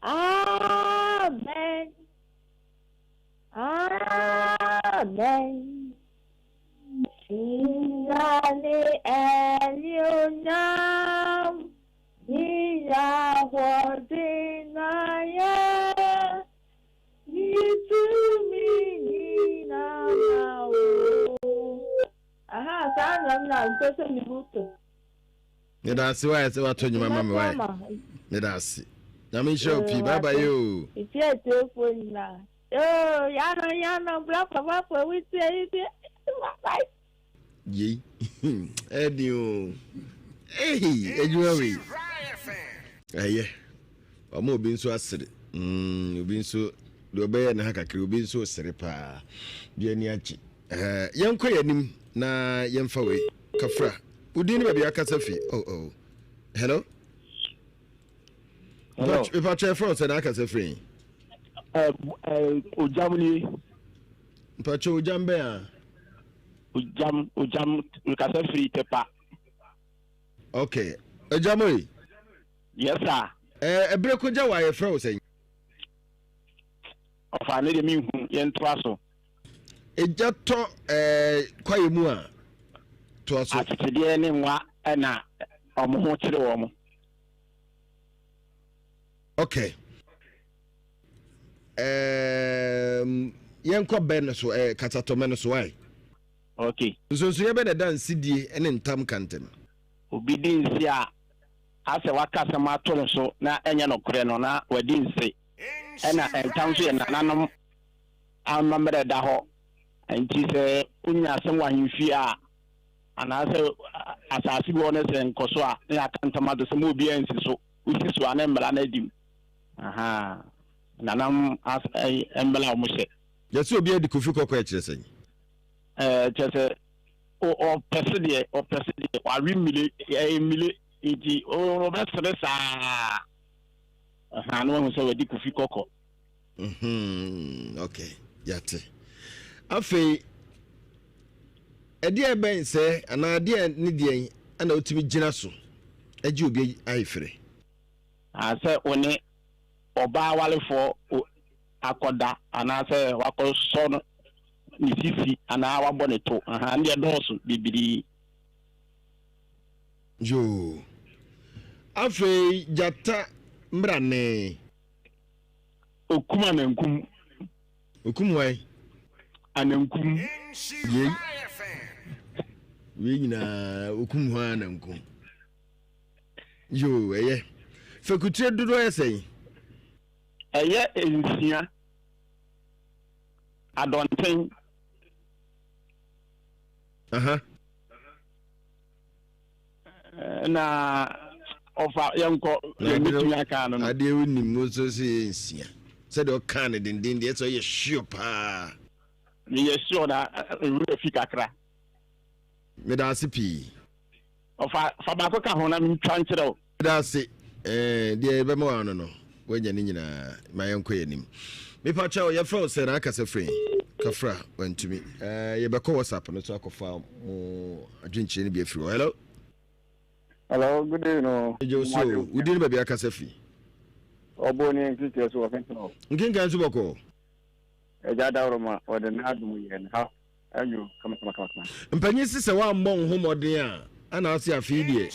Amen. Amen. Nani Eliunam Nina Wadinaya Nitumi Nina Aha, sana na mpesa mibuto. That's why I say what to your mammy, why? That's Nami Shopi, bye you. It's your telephone now. Oh, Yana, black, we say it. Ye, Eddie, hey, Edward. Aye, I'm more being so acid. You've been so, the obey and Haka, you've been so seripa. Dear Niachi, young Quayanim, na young Fawe, Kafra, who didn't be a casafi. Oh, hello? Hello, if I try France and I can say free. Germany, Pacho Jambea. Ujam, we can say free tepa. Okay, Jamoy. Yes, sir. A breakoja why a frozen. Of I need a mean yen twaso. A jato, quite more. Twas at the end, and a okay. Yanko Ben so Catatomenos why? Okay. So you better than CD and in Tam Canton. Obedience ya. As a wakasa matron so na enya no kreno na wadin se. Ena entamso na nanom amamre da ho. Enti se unya asem wahimfi a anase asasi bi wona se nkoso a na akantama do se mo bi ansi so. Usi so anembra na dim. Aha. Nanam as embela mo se. Yesu obi adi kofi kokko e kire sen. Just o persede wa remile emile iti o be stress no ho se wadi kofi kokko Okay, yate. Afei, ɛdeɛ bɛn sɛ anaa adeɛ ne deɛ ana otumi gyina so agye obi ayefere. Sɛ one ɔbaa walefo akɔda anaasɛ wakɔsɔ no ne sisi anaa wabɔ ne to ndeɛ dɔɔso bibiri. Yo. Afei, jata mbrane. Okum anankum. Okum wai? Anankum. Yei. We nyina okum ho anankum. Yo, eye. Fekutre dodo esey. Eye ensia. Adonten. Na ofa yanko yɛmɛtumi aka no adeɛ wonim mo so sɛ nsia sɛ de ɔka ne denden deɛ sɛ ɔyɛ hwio paa meyɛ sure na ɛwura fi kakra meda ase pii ɔfa fa baako ka ho na mentwa nkyerɛ wo meda ase deɛ ɛbɛma wa no no woanya ne nyinaa ma yɛnkɔ yɛnim mepa kyɛ wo yɛfrɛ wo sɛ na akasa frɛ kafra wantumi yɛbɛkɔ whatsapp no so akɔfa mo adwenkyerɛ no bi afiri hɔ hello. Hello, good evening. So, we didn't be a casafi. Oboni and Kikas were thinking. King can boko. A Jadaroma or the Nadu and how are you coming to my customer? And Penis is a one bone home or dear, and I'll see a feed.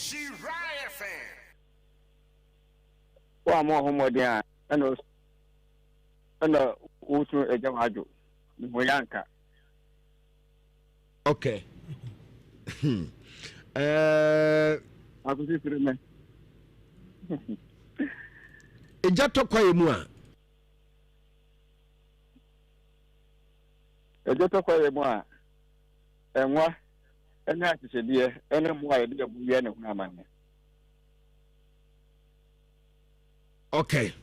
One more home or dear, and also a Jamaju, Moyanka. Okay. I could see through me. A jato kwa mua. A jato kwa mua. And what? And that is a dear, and a more idea of Vienna. Okay.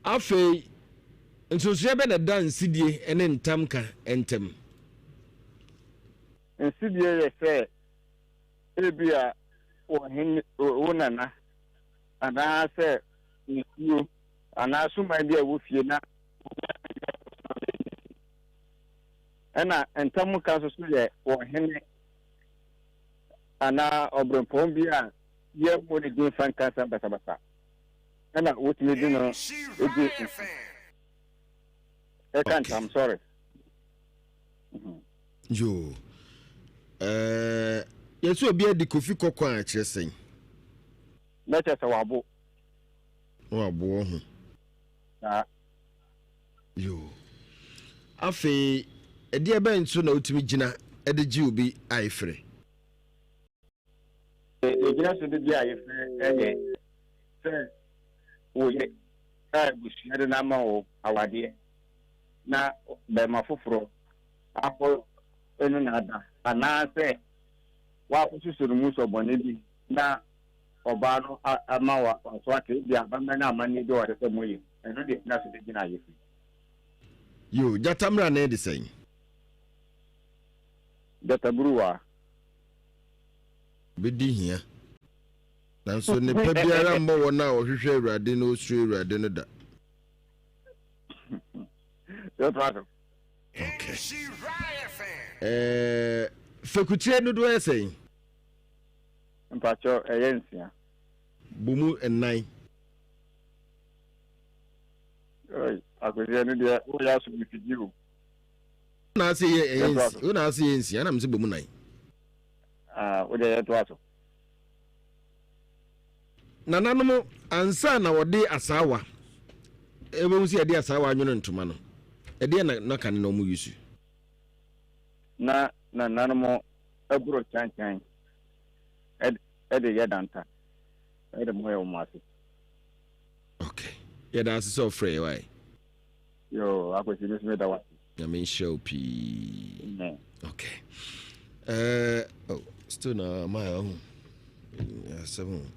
Afe, and so she had a dance CD and then Tamka and Tem. And CDA said, it'll be a Unana, and I said, you, and I assume my dear Wolf, you know, and Tamu Castle or Henry, and now Obrampombia, yeah, what it doing, Frank Casa Basabasa. And I would you know, I can't, I'm sorry. Yo. Yes, will be a decofi cocoa, chessing. Let us a wabo. Oh, boy. You. Afe, a dear Ben so no to me, Gina, at the Jew be I free. Just the day, sir. Oh, yeah, I wish you had an ammo, our dear. Now, by my fufro, apple, and another, and I say, what was you to the Muso Bonidi? Now, Obano, Amawa, or Swati, the Abamana money do at the same way, and really nothing to deny you. You, Jatamra Ned saying. That a brewer. Be here. Nanso ne pa biara mbɔ wɔ na ɔhwehwɛ Awurade no osuro Awurade no da. Okay. Fekutie no do ɛsɛn. Mpacho ɛyɛnsia. Bumu ɛnan. Oi, akosia no dia wo ya so bi fidi o. Na ase yɛ ɛyɛnsia. Wo na ase yɛ nsia na mse bumu nan. Wo de yɛ to aso. Nananom ansa na wɔde asawa ebe si yɛde asawa anwono ntoma no ɛde na kan na ɔmu yusu na nananom aburo chanchan ɛde yɛ danta ɛde mo yɛ ɔmo ase. Okay, yɛda ase sɛ ɔfrɛ why yo akwasi bi me da wa ya men show p. Okay, still na my own. Seven.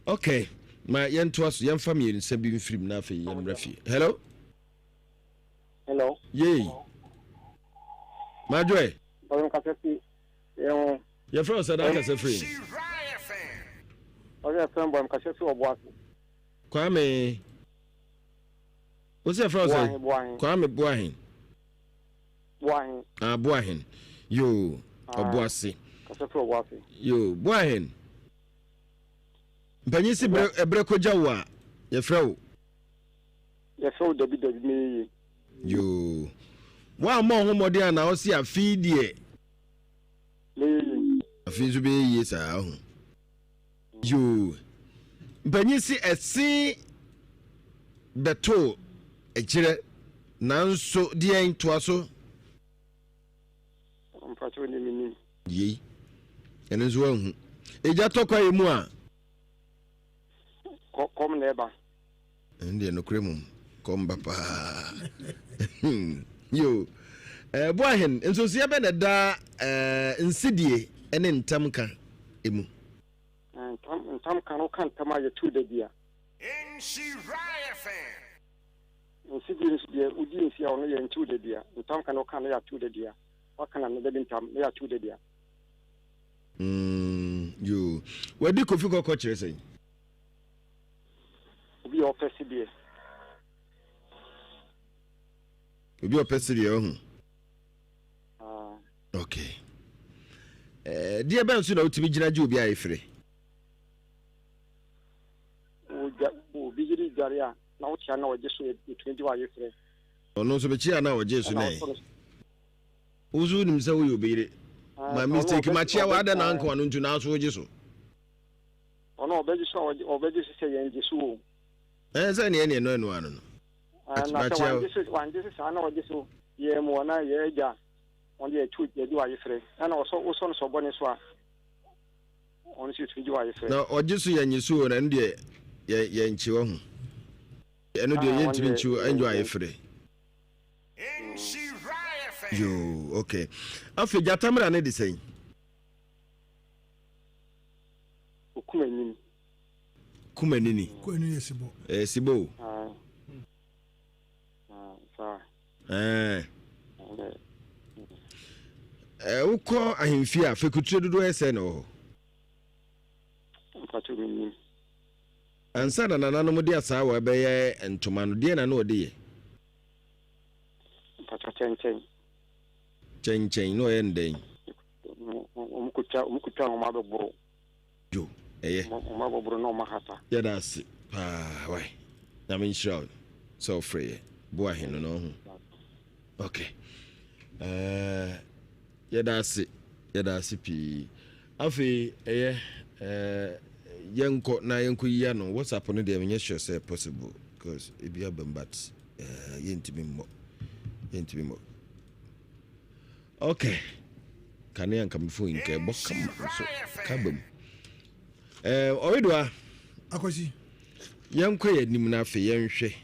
Okay, my young to us, young family in Sabine Film Nafi, young Rafi. Hello? Hello? Yay. My joy. Your friend said I was a free. Oh, yeah, friend, I'm Cashetti or what? Kwame. What's your friend say? Kwame Boahin. Boahin. Yo, Obuasi. Yo, Boahin. Mpanyisi breko jawa. Ye frɛ David me. Yo. Wa mo homode ana o si afi die. Afi so be yesa ho. Yo. Mpanyisi esi beto ejire nanso die ntoa so. Mpacho ni mini. Yi. Ene zo hu. Eja tokwa emu a. Kom neba. Ndiye no kremum. Kom bapa. Yo. Boahin enso sia be na da nsidie ene ntamka emu. Ntamka no kan tama ye tu de dia. Nsidie udi nsia ono ye ntu de dia. Ntamka no kan ya tu de dia. Wakana no de ntam ya tu de dia. Yo. Wadi kofi ko kire sei. Obi opesi die. Okay. Dear Ben, so now to be Gina Jubia Ifre. Biggie Garia, now China just between you. Oh, no, so Chia now, just Uzu himself will be it. My mistake, Machia, what an uncle, and to now, so just. Oh, no, Betty saw or Betty say, and just so. As any no one. And this is I know this. Yeah, Mona, yeah. On the tweet, you do I free, and also so bonus one. On you to do I free. No, or just see and you saw and ye in Chiwon. And no, you ain't to enjoy free. You okay. After Jatamara, need the same. Kumenini. Sibo. Uko ahimfia fekutre dodo ese no. Mpatu mini. Ansa na nana no de asawa be ye entoma no de na no de ye. Mpatu chen. Chen no enden. Umkucha umabobro. Jo, eye. Umabobro no mahata. Ya das. Why? Na me sure. So free. Boahin no. Okay. Yadasi pi afi yenko na yenko yi no WhatsApp no dey me sure say possible because it be abem but yentimi mo okay kane anka me phone nke bokam so kabam oidwa Akwasi yenko yanim na afi yenhwe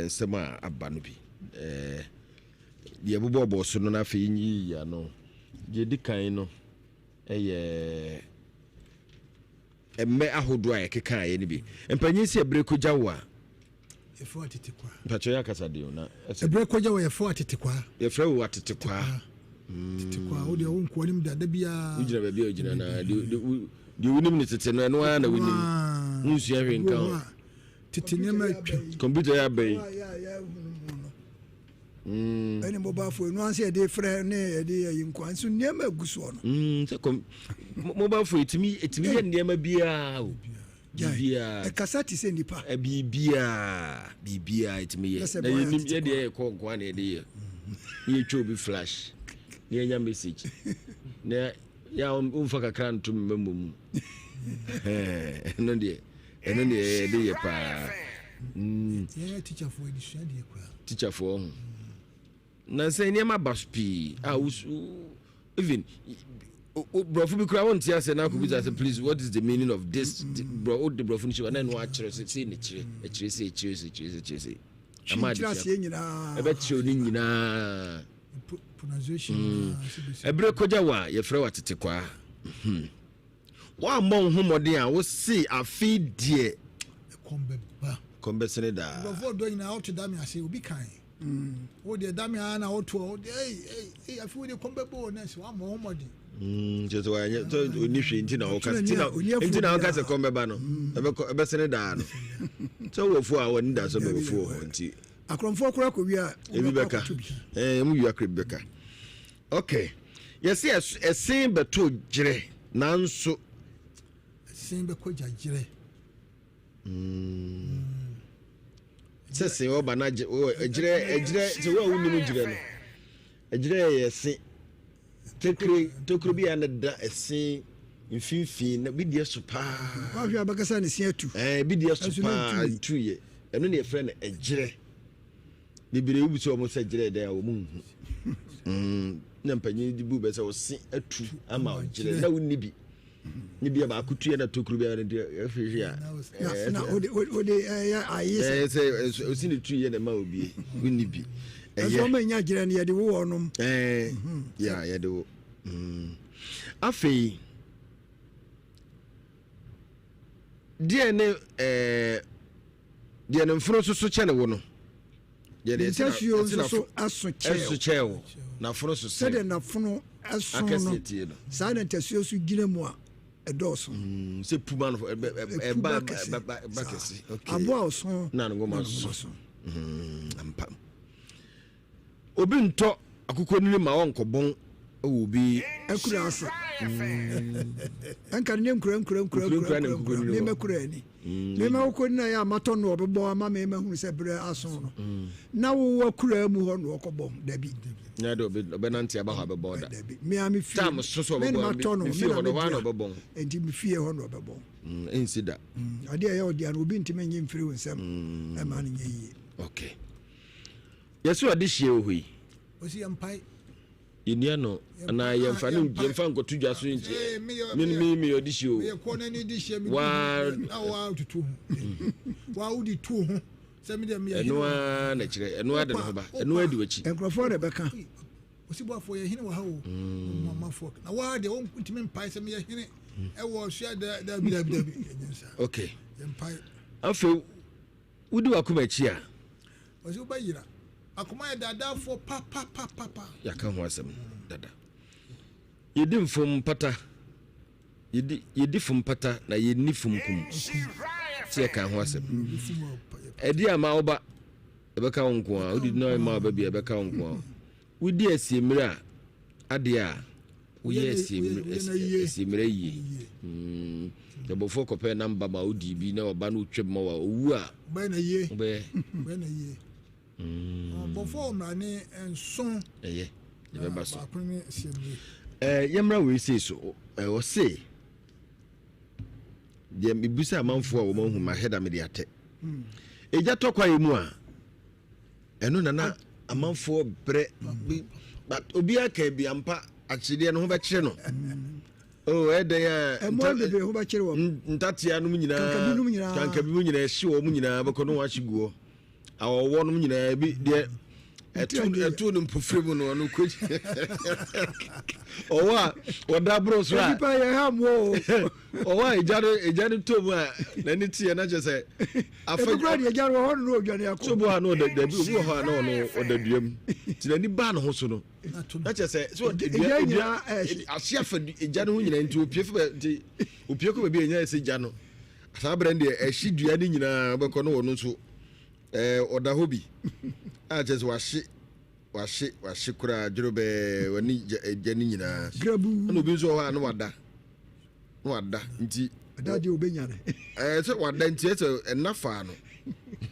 nsema aba no bi ye bobo so no na afi yi ya no je di kan no emme ahodo a yekeka ye ne bi empanyin si ebreko jawa efo atitikwa pacho ya kasa de na ebreko jawa efo atitikwa efro atitikwa titikwa wo de wonko anim da bia ujira ba bia ujira na de wonim ne tete no eno na wonim nsu ya hwenka tete nyama computer ya bai Any mobile phone, no answer de friend, ne, de yinkwansu, never guso. Mobile phone, it me, and never be a cassette is in the park. A bibia, it me. Yes, I call one idea. You should be flash. Near your message. Near your umfaka can to mum. No, dear, and then the idea, pa. Teacher for the teacher for. Na say niema baspi even bro fu bi kura won tia say na ko bi say please what is the meaning of this bro the bro fu ni na no a kire say ni kire say amadi e be tire oni nyina pronunciation ebre koja wa ye frɛ wa tetekwa wa mmon homode a wo see afi die kombe sene da bro do nyina out da me ase obi kan o de da me ana o to afi de kombe bo na se wa mo homode just why to oni hwe nti na o ka nti na o ka se kombe ba no ebe sene da no so wo fu a woni da so be fu ho nti akromfo kura ko wi a ebi beka mu wi akre beka okay yes esen beto gire nanso esen be ko jagire sese o bana gire se wo wu ni gire no gire yesi tekre bi an da esen mfinfin na bidie so pa wa hwe abakasa ne sia tu bidie so pa tuye eno ne efre na gire bibire ubi so mo se gire da wo mu na mpanyi di bu be se wo se atu ama gire na wonni bi ni bia ba akutuye na tokuru bia de afihwe a na ode ya ayese se osini tuye na ma obi wonni bi so ma nya gire ne ye de wo nom ya ye de wo afei die ne mfuro so chene wo no de de so aso chewo na furo so se de na furo aso no sa na tasuo so gire mu a edoso se puma no ba kesi okay abo oso na ngoma so ampa obi nto akukọ ni ma won kobon obi akura asa anka ne nkura me makura ni me ma ko na ya mato no obebo ama me ma hunu se bre aso no na wo akura mu ho no okobom dabi na do be nanti aba ho abebo da me am fie tam so obebo me fie ho no wa no obebo enti me fie ho no obebo insida ade ya odi an obi ntime nyi mfiri wonsam e ma ne nyi okay yesu ade hie ohui osi ampai inia no na yemfa nkotu dwa so nje mi odi hie o me ko na ni di hie mi wa tutu wa udi tu ho se mi de me eno na kire eno ade no ba eno adi wachi enkrofo de beka osi Boafo ye hine wa ha o mama fo na wa de won ntimi mpai se me ye hine e wo hia da bi okay mpai afa udi wakoma chi a osi ba yira akoma ya dada fo pa ya kan ho asem dada yedi mfom pata yedi fom pata na yedi fom kum tie kan ho asem edi ama oba ebeka wonko a odi no ma oba bi ebeka wonko a udi asiemire a ade a uye asiemire yi Bofo kope namba ma odi bi na oba no twem ma wa owu a ba na ye Bofo mrani enson ye ba so yemra we say so o say de bibusa amanfo a wo mahu ma heda me de ate eja tokwa yemu a eno na amanfo bre but obi aka bi ampa achide no ho be kire no oh eden ya bebe ho ba kire wo ntatia no nyina kanka bi mu nyina ehye wo mu nyina beko no wa chiguo awo no nyina bi de etu no mpofremu no koji owa oda bro so a nipa ye ha mo owa ejare tomu a na ni tie na je se afa grade ejare ho no odwane akọ so bo ha no da bi obi ho no odaduam ti na ni ba no ho so no na je se so edua asia fa ejare ho nyina nti opie ko ba bi enya ese ja no asa brande ehyi dua ni nyina beko no wono so oda hobi a just washi kura jorobe wani jani nyina grabu no bi so ha no wada nti adade obenya ne so wada nti so enafa no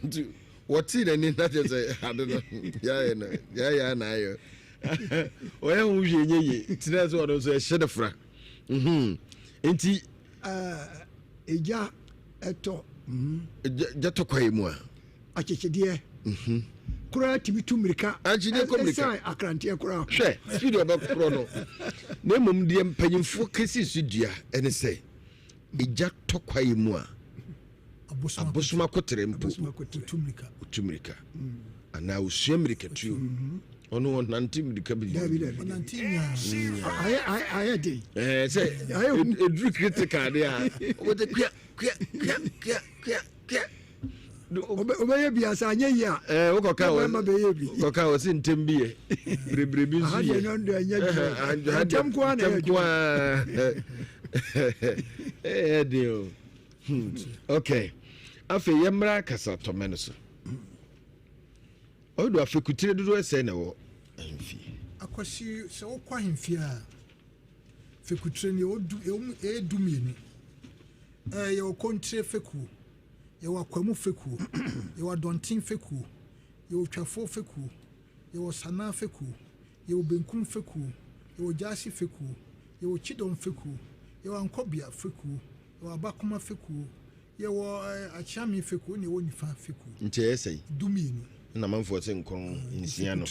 nti woti na ni na just ade no ya na ayo oya hu hwe nyeye tina so no so e hye de fra nti eja eto jato kwa emu a achechedie kura tibitu mirika ajide ko mirika akrantie kura hwe video ba kuro no na mum de mpanyimfo kesi sudua ene se eja tokwa emu a abosuma kotere mpo utumrika ana usua mirika tuo ono nanti mirika bi nanti nya aya dey say edru critical dey a wote kwa obeye biasa anye ya wokoka wokoka wo sintem biye brebre bi zu ye hantem kwa na dio okay afi yemra kasa to menuso do afekutire dodo ese na wo ahemfie Akwasi se wo kwa ahemfie a fekutire ne odu edumieni ye wo kontre feku ye wo akwamu feku ye wo dontin feku ye wo twafo feku ye wo sana feku ye wo benkum feku ye wo jasi feku ye wo chidom feku ye wo ankobia feku ye wo abakoma feku ye wo achami feku ne wo nifa feku nti ese dumieni na manfo se nkron nsia no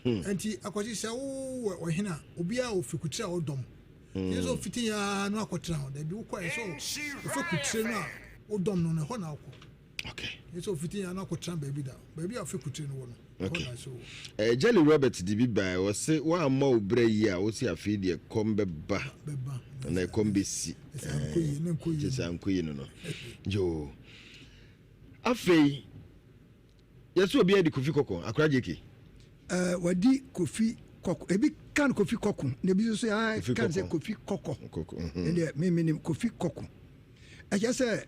enti Akwasi se wo hina obi a ofekutire a odom yeso fiti ya no akotra ho da bi wo kwa so ofekutire no a odom no na ho na akọ okay yeso fiti ya no akotra baby da baby a ofekutire no wo no okay Jelly Robert di bi ba wo se wa ma obre yi a wo si afi de kombe ba na kombe si sankoyi no jo afei yeso obi adi Kofi Koko akra jeki wadi Kofi Koko ebi kan Kofi Koko ne bi so ya kan se Kofi Koko ene me Kofi Koko aja se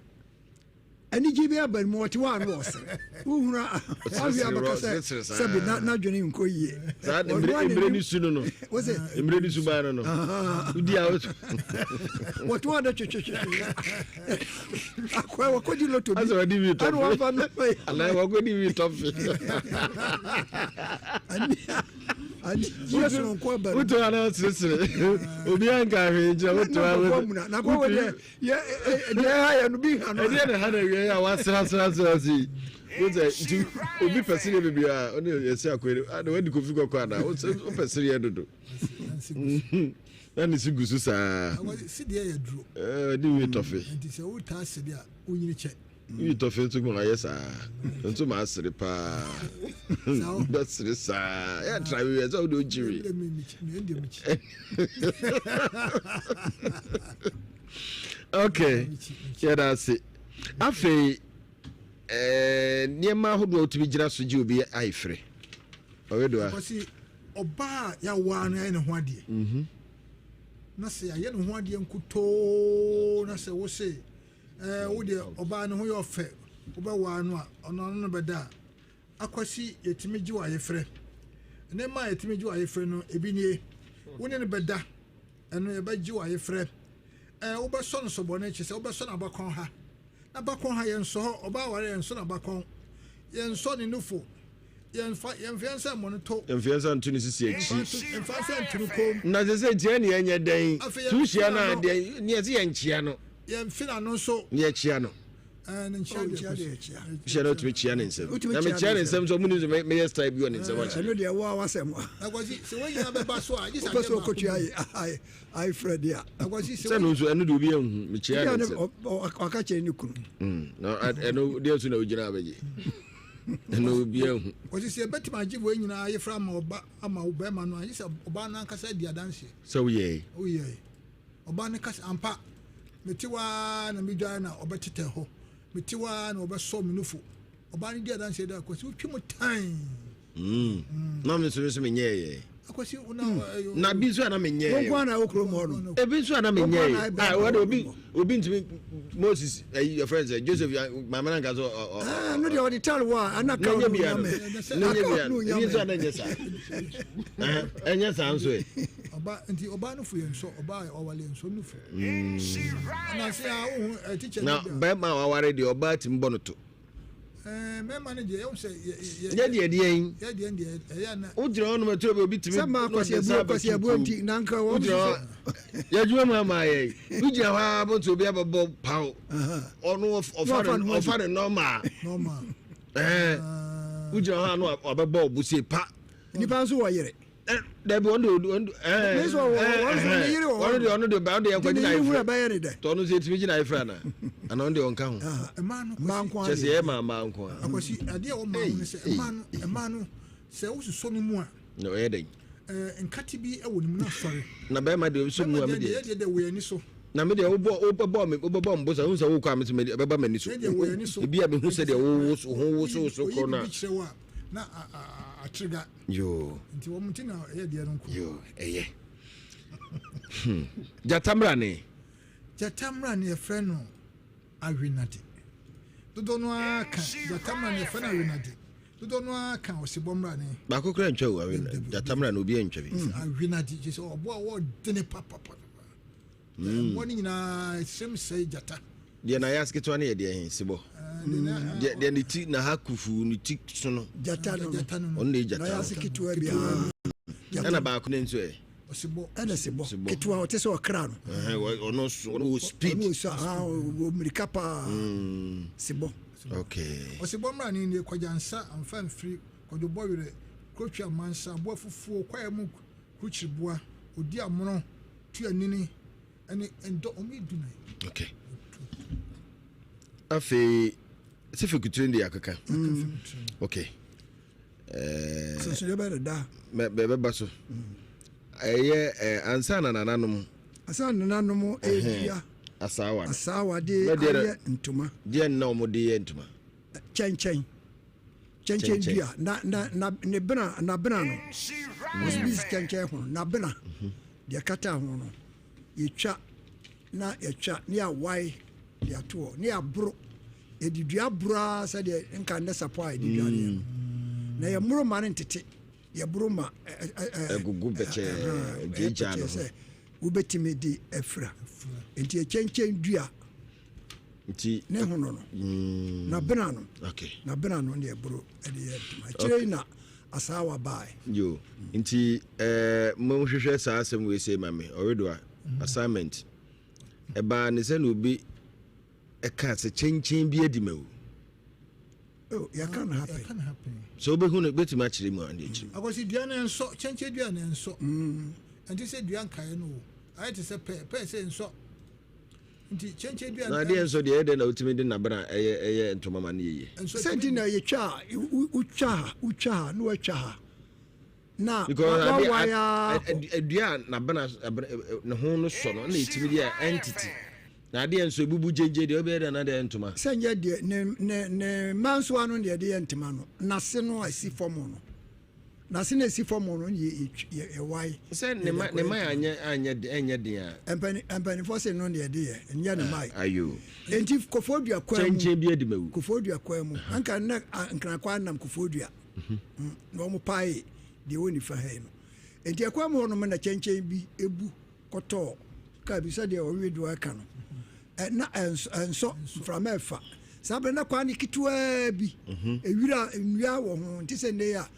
ani jibe aban mo ti wa no se uhura afi abaka se bi na dwene nko yie sa embre ni su no wose embre ni su ba no udi a what one da akwa wakodi loto bi aso di mi to anu wa na ala wakodi mi to ani yesu no kwa ba uto ana sisire obi anka hweje uto ana na kwa wode ye ya no bi hano e de hana we ya wasra si uto ti obi pesire bebi a oni yesi akwere ana wadi Kofi Koko ana o pesire ye dodo na ni sigusu sa si de ya duro di we tofe nti se wo ta se dia onyini che you tofe to mo ayesa nto ma asire pa that's it sa ya try we so do jiri okay yeah that's it afei niema hodo otubi gira so ji obi aifre owedo a Akwasi oba ya wa na ne ho ade na se ya ne ho ade nkuto na se wo se wo de oba ne ho yo fe oba wa no a ono no beda Akwasi yetimi ji wa yefre ne ma yetimi ji wa yefre no ebi nie wo ne beda eno ye ba ji wa yefre wo ba so no so bo na chi se wo ba so na bakon ha na bakon ha yen so oba ware yen so na bakon yen so ni nufo yen fiansa monito yen fiansa ntuni sisi echi yen fiansa ntuni kom na se tie ne yen den tu hia na de ne se yen chia no yen fina no so ne chia no ne chia no tu chia ne nsem na me chia ne nsem so muni me yes type bi on nsem acha no de wa wasem Akwasi se when you be ba so a this is so ko tu ai Fred ya Akwasi se no so enu de obi ehun me chia ne nsem aka che ni kunu no eno de so na ogina abeje eno obi ehun Akwasi se betima ajibo nyina ayefra ma oba ama oba ma no ayisa oba na nkasa dia danse so ye oba ne kasa ampa metiwa na midwa na obetete ho metiwa na obeso minufu oba ne dia danse da Akwasi utwimo tan na me so me nye Akwasi na bi so na me nye wo na okro mo no e bi so na me nye what obi ntimi Moses your friends Joseph mama na gazo no de odi tell wa anaka no bia no ni so na nyesa enya sanso e oba nti oba no fu yenso oba owale yenso no fu na se a teacher na ba ma waware de oba timbo no to mema ne de say ya na o jira onu mato be obi timi sama kwasi abu nti na nka wo ya juwa mama ye ujira ha bo to obi ababo paw onu ofare normal ujira ha no ababo obusie pa ni pa so wo yere there be ono de ba de yakwa na ife to no se timi na ife na ana on de onka ho man chese e mama nko Akwasi ade o ma no se emanu se wo so no mu a no e den nkati bi e wo nim na sori na ba ma de so mu am de we ni so na me de obo mbosa hu se wo kwa me se be ba mani so bi a me hu se de wo so ko na atriga yo nti wo mutina e de no ko yo eye jatamra ne e friend no awinade dodo no aka jatamra ne friend awinade dodo no aka osibomra ne ba ko kra ntwa wo jatamra na obi ntwa bi ahwina di je so obo a wo dene papa morning na sem say jata de na yaske to na ye de hin sibo de ni ti na hakufu ni ti so no jata no on ne jata na yaske to bia ana ba ko ne nso e osibo ana sibo ketua o te so kra no ono speed ono so o mirikapa sibo okay osibomra ni kwajansa amfa mfiri kodobo wire krotwa mansa boafufuo kwae mu kuchiribua odi amono tuanini ene endo omiduna okay afi sifu kutundi akaka okay so so be da be baso ansa na nananom eya asawa de aye ntuma de na omode ye ntuma chen dia na ne bena no mosbis chen ho na bena de kata ho no yetwa na awai de ato ne abro edidua bra sa de nka ne supply edidua ne na ye muro ma ne ntete ye bro ma egugu beche jeja no ubetime di efra enti chen dua nti ne ho no na bena no okay na bena no ne bro ede ye akire na asawa bai yo nti mo hwehwe saa asem we say mame already assignment eba ne se no bi eka se chen bi edi mawu ya can happen so be hu no betima akire mu ande akire akosi dua na enso chen dua na enso enti se dua nkae no I to say pe say enso nti chen dua na de enso de ede na utimi de na bra eye ntoma ma ne yeye senti na ye twa utwa no atwa na dua na bana ne ho no so no na etimi de entity na de enso ebubu jeje de obe de na de ntoma senya de ne manso anu de ntoma no na se no asi form no na se na asi form no ye why se ne mai anya de empani for se no de nya ne mai ayo enti kofodua kwa mu chenche bi edimawu kofodua kwa mu anka na nkra kwa nam kofodua no mo pai de woni fa he no enti akwa mu no na chenche bi ebu koto ka bi se de o wedu aka no na enso from efa sabe na kwa ni kitwa bi ewira nnua wo ho nti se ne ya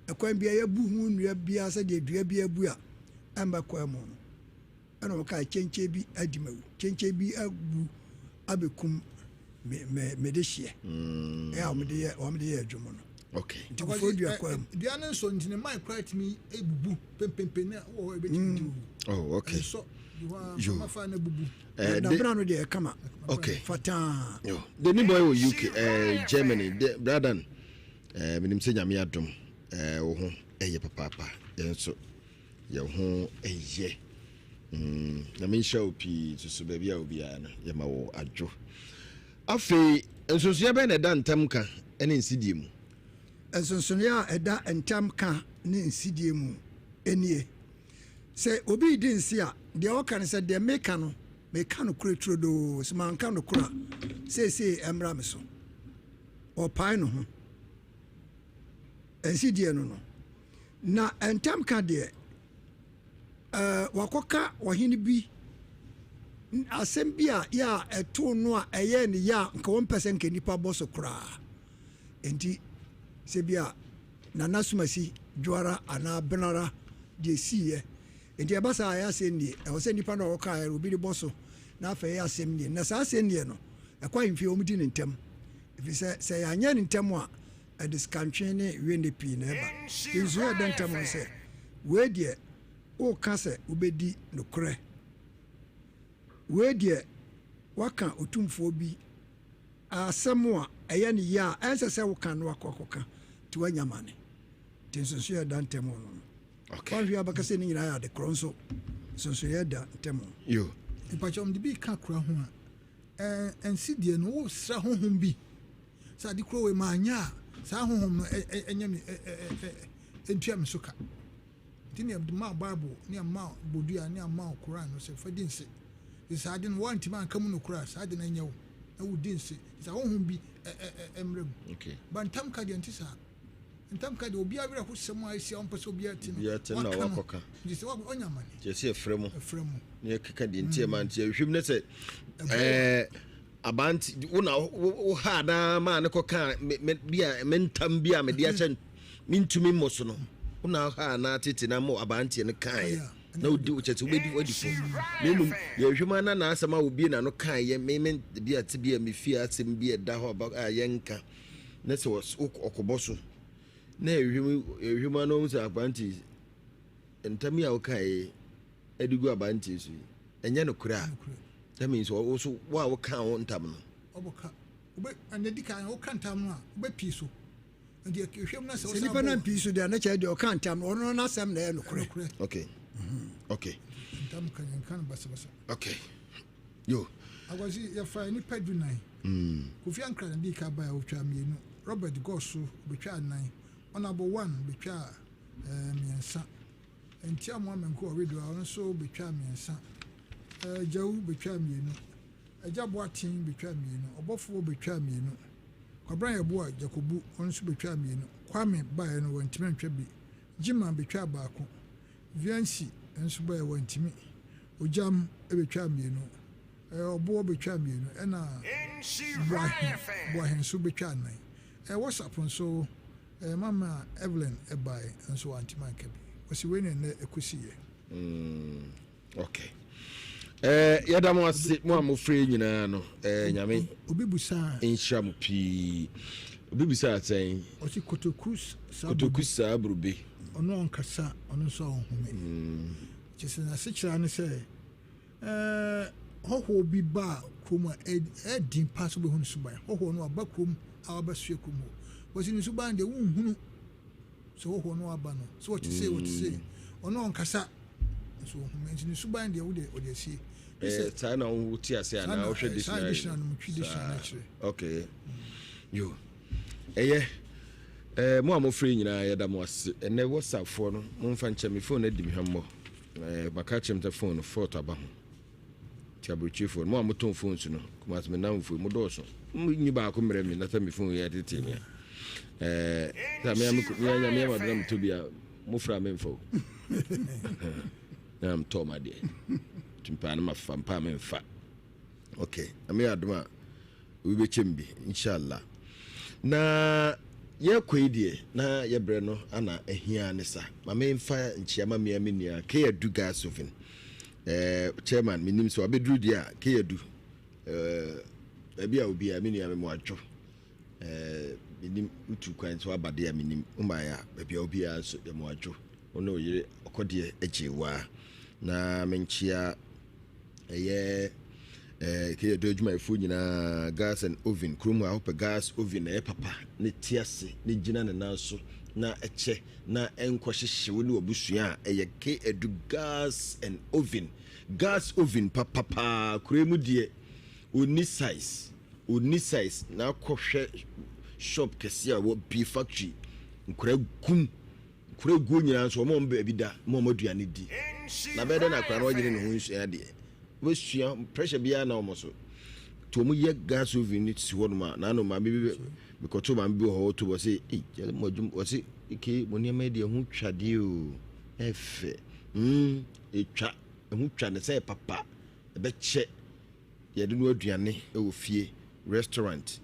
akwan bia ya bu hu nnua bia se de dua bia bu a amba kwa mu no ana ka chenche bi adimawu chenche bi abu abekum me de hie ya o me de adwumo no okay nti fo dua kwa mu dua na so ntine mai quite me ebubu pempempe na wo ebetimi oh okay so you mafa na bubu na brano de kama okay fata yo the new boy in UK Germany brother minim se nyame adom wo ho eye papa yenso ye ho eye na me show pi so baby a obi ana ye ma wo adwo afi ensonso be na da ntam ka ene nsidie mu ensonso ya eda ntam ka ne nsidie mu enie se obi di nsi a de o kan se de meka no kura trodo se man kan no kura se emra me so o pai no ho nsidie no na ntam ka de wakoka wahini bi asem bi a ya eto no a eye ne ya nka 1% nke nipa boso kura enti se bia na nasumasi juara ana benara de siye enti abasa ya se ni e wo se nipa na wo ka obi de boso na afa ya asem ni na sa se ni no e kwa mfi omudi ne ntem ifi se ya anya ne ntem a e diskantwe ne we ne pi na eba nzu ya dan ntem se we de o ka se ubedi no kure we de waka otumfo bi asem a eye ne ya ense se wo kan no akokoka ti wanyamane tinso ya dan ntem no okay kwa baka se ni nyina ya de kronso so ya da ntem yo ipachom de bi ka kura ho a ensidie no wo sra honhom bi sa de kuro we manya sa honhom no enyame entuam suka tini de ma bible ni ma bodua ni ma Quran no se fadinse isa de no wanti man kam no kura sa de na nyawo na wudinse sa honhom bi emrem okay bantam ka de ntisa ntam ka de obi abira ko sɛm a esi on pɛsɛ obi ati no ya te na wakoka je se wa onya mane je se fremu fremu ne keka de ntie man tie hwim ne se abanti una wo ha da ma ne koka bia mentam bia me dia kyɛ mintumi moso no una ha na tete na mo abanti ne kan na odi wo kyɛ obedi odi fo menu ye hwima na asɛma obi na no kan ye me bia te bia me fie asɛm bia da ho ba yenka na se okoboso na ehwima no so abanti entami a wokae edigu abanti so enye no kura that means also wa woka won ntam no oboka obe anedi kan woka ntam no a obe pi so ndi ehwem na se nipa na pi so de na che de woka ntam no na asem na e no kura okay ntam kan basa okay yo Akwasi ya fa ni padunai Kofi Ankara ndi ka ba otwa mienu Robert Gosso betwa nan Honorable 1 betwa miensa Entia mo amenko oredo a so betwa miensa Jawu betwa mienu Ajabo atin betwa mienu Obofo betwa mienu Kwabran yebo a Jakobu onso betwa mienu Kwame bae no wantime ntwa bi Jima betwa baako Vianci enso bae wantime Ojam betwa mienu obo betwa mienu na boahen so betwa nan WhatsApp nso mama Evelyn ebai nso antiman kabi wasi we ne ekosiye okay yadam wase mo amofre nyina no nyame obi busa insham pi obi busa atɛn osi kotokus sabrube ono onkasa ono nso ohome kyese na sekira ne sɛ hoho bi ba krom edin pass be hunu suban hoho no aba krom awabasue krom wasi ni suban de wunhunu so hoho no aba no so what say ono onkasa so hoho ni suban de wo de sie ta na wo ti ase ana wo hwɛ dictionary okay yo mo amofre nyina yɛda mo ase ene WhatsApp fo no mo mfa nkyɛ me phone adi mi hwammo baka kyem ta phone photo aba ho tiabuchi phone mo amoton phone su no kuma me na mfo mo do so nyi ba ko mrɛ mi na ta me phone yɛ tete mi ta me nya ma dram to bia mo fra me mfo na am to ma de timpa na ma fa mpa me mfa okay ami adoma we be chembi inshallah na ye kwedie na ye bre no ana ahia ne sa ma me mfa nchiama me amenia ke ya du gas oven chairman minim so abedru dia ke ya du abi a obi a menia me mo adwo minim utu kwan so abade ya minim umaya abi a obi a so mo adwo ono oyire okode ajewa na menchia ke do adwuma efu nyina gas and oven krum a hope gas oven na papa ne tiase ne gina ne nanso na eche na enkohyehyɛ wo ne obusua a ke edu gas and oven papa kremu die oni size na kohwɛ shop kese a wo be factory nkura gu nyina so mo mba bi da mo aduane di na bɛda na kwara ɔgyere ne ho nsua de wesua pressure bia na omoso to mu ye gas oven ni si wonuma na no ma bi because ma bi ho to wo say modum wo say ike moni ma de hu twade o efe etwa hu twa ne say papa be che ye de no aduane e wo fie restaurant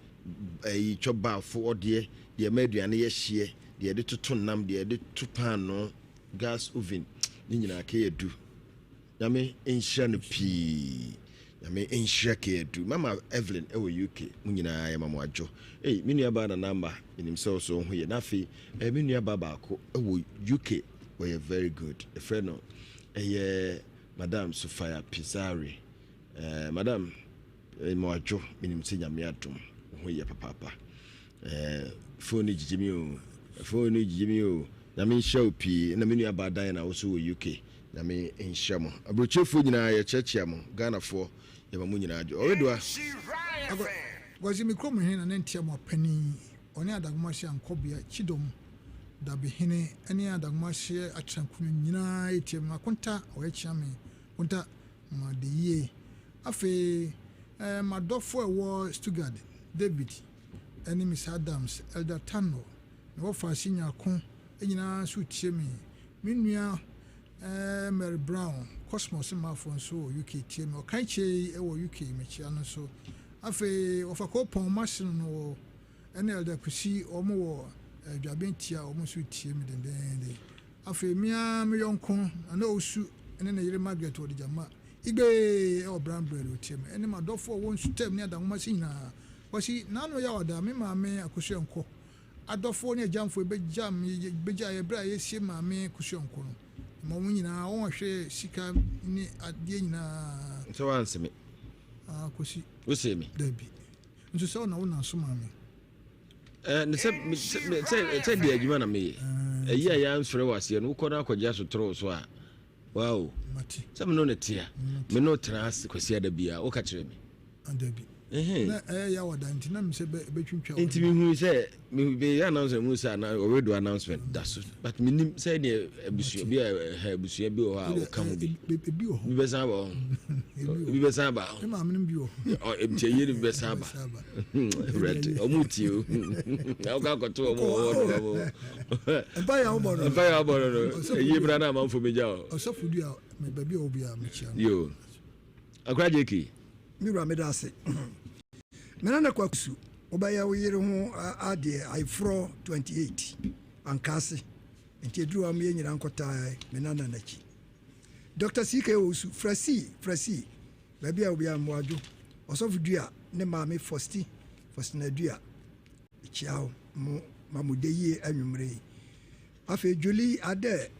choba fo ode ye ma aduane ye hye de toto nam de pan no gas oven ni nyina ka ye du Yame enhia no pii yame enhia ka edu mama Evelyn ewo UK munyina ya mama adwo menu aba na number enim so ho ye na fe menu aba ba ko ewo UK we are very good a friend no madam Sofia Pizarri madam mo adwo enim se nyame adom ho ye papa phone jijimi o na me show pii na menu aba dan na wo so wo UK na me enhyamo abrochefo nyina ye chechia mo Ghana fo ye ba mu nyina adwo oredua gwazi mikromo hena na ntia mo pani oni adagmashi ankobia chidom da behene ani adagmashi atrankuno nyina etie ma konta o echia me konta ma de ye afi madofo ewo Stuttgart David ani Miss Adams Elder Tano na wo fa sinya ko enyina so tie me nua Mary Brown Cosmos ma fo so UK tie me o kan che e wo UK me chia no so afi ofa ko pon machine no ene elda kusi omo wo dwabentia omo so tie me dendende afi mia me yonko na osu ene na yire Margaret wo de jama igbe o brand bread o tie me ene ma dofo won su tem ne adamo machine na wasi nano ya wada me ma me akosu enko adofo ne jamfo be jam be ja ye bra ye sie ma me akosu enko no mo nyina won hwe sika ni adie nyina so answer me akosi wo se me dabi nso so na wona so ma me ne se de adwuma na me eyi a ya nsore wase no ko na akogya so tro so a wow mati se me no ne tia me no trans kwasi ada bia wo ka kire me dabi na ya wada ntina me se betwintwa nti me hu se me be announce mu se na we do announcement that's but me nim se ne abusu bi abusu bi o ha o kan bi o bi be san ba bi be san ba e ma menim bi o nti ye bi be san ba red o muti o na o ka ko to o ba ya o bo no ye bra na ma fo meja o so fudu a me ba bi o bi a me chia yo akra jeki mi ra me da se mena na kwakusu obaya wo yire ho ade ifro 28 ankase enti eduru am ye nyira nkota mena na nachi Dr. CK Osu frasi baby obi amwaju osofu dua ne maame Fosti na dua chiao mo mamudeye anwumre afa Julie ade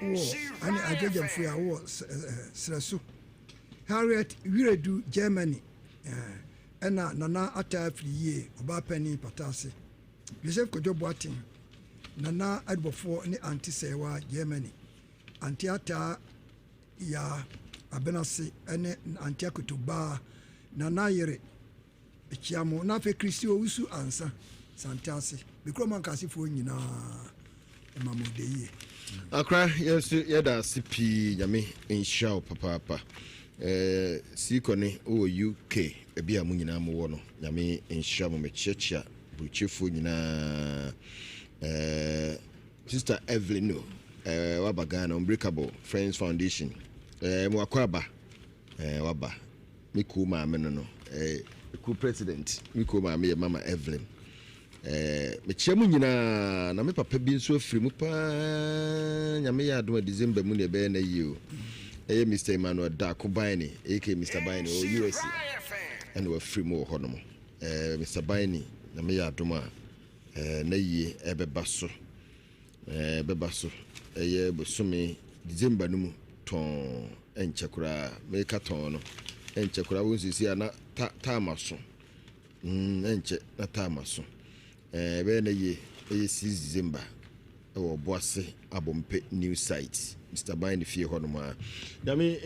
wo ani agejamfu ya wo srasu Harriet Wiredu Germany ena nana ata friye oba pani patase Joseph Kojoboatin nana adbofo ni anti sewa Germany anti ata ya abenase ene anti akutuba nana yere echiamo na fe Kristi Owusu ansa santase bekroma nkasifo nyina emamodeye akra yesu yeda sipi nyame inshallah papa sikone o UK ebia mu nyina mo wo no nyame enhia mo mechiachia buchefo nyina Sister Evelyn no wabagana Unbreakable Friends Foundation mo akwaba waba miku maame no ku president miku maame mama Evelyn mechia mu nyina na me papa bi nso afiri mu pa nyame ya adoma December mu ne be na yio Mr. Emmanuel Dakobaini, aka Mr. Baini, or US, and we're free more honomo. Mr. Baini, na me adoma, na ye bebaso, busumi, December numu, ton, and chakura, make a ton, and chakura won't see na tamaso, enche na tamaso. When a ye, 6 December, or bosse, abompe new sites. Mr. Baini, fear honoma. Yami,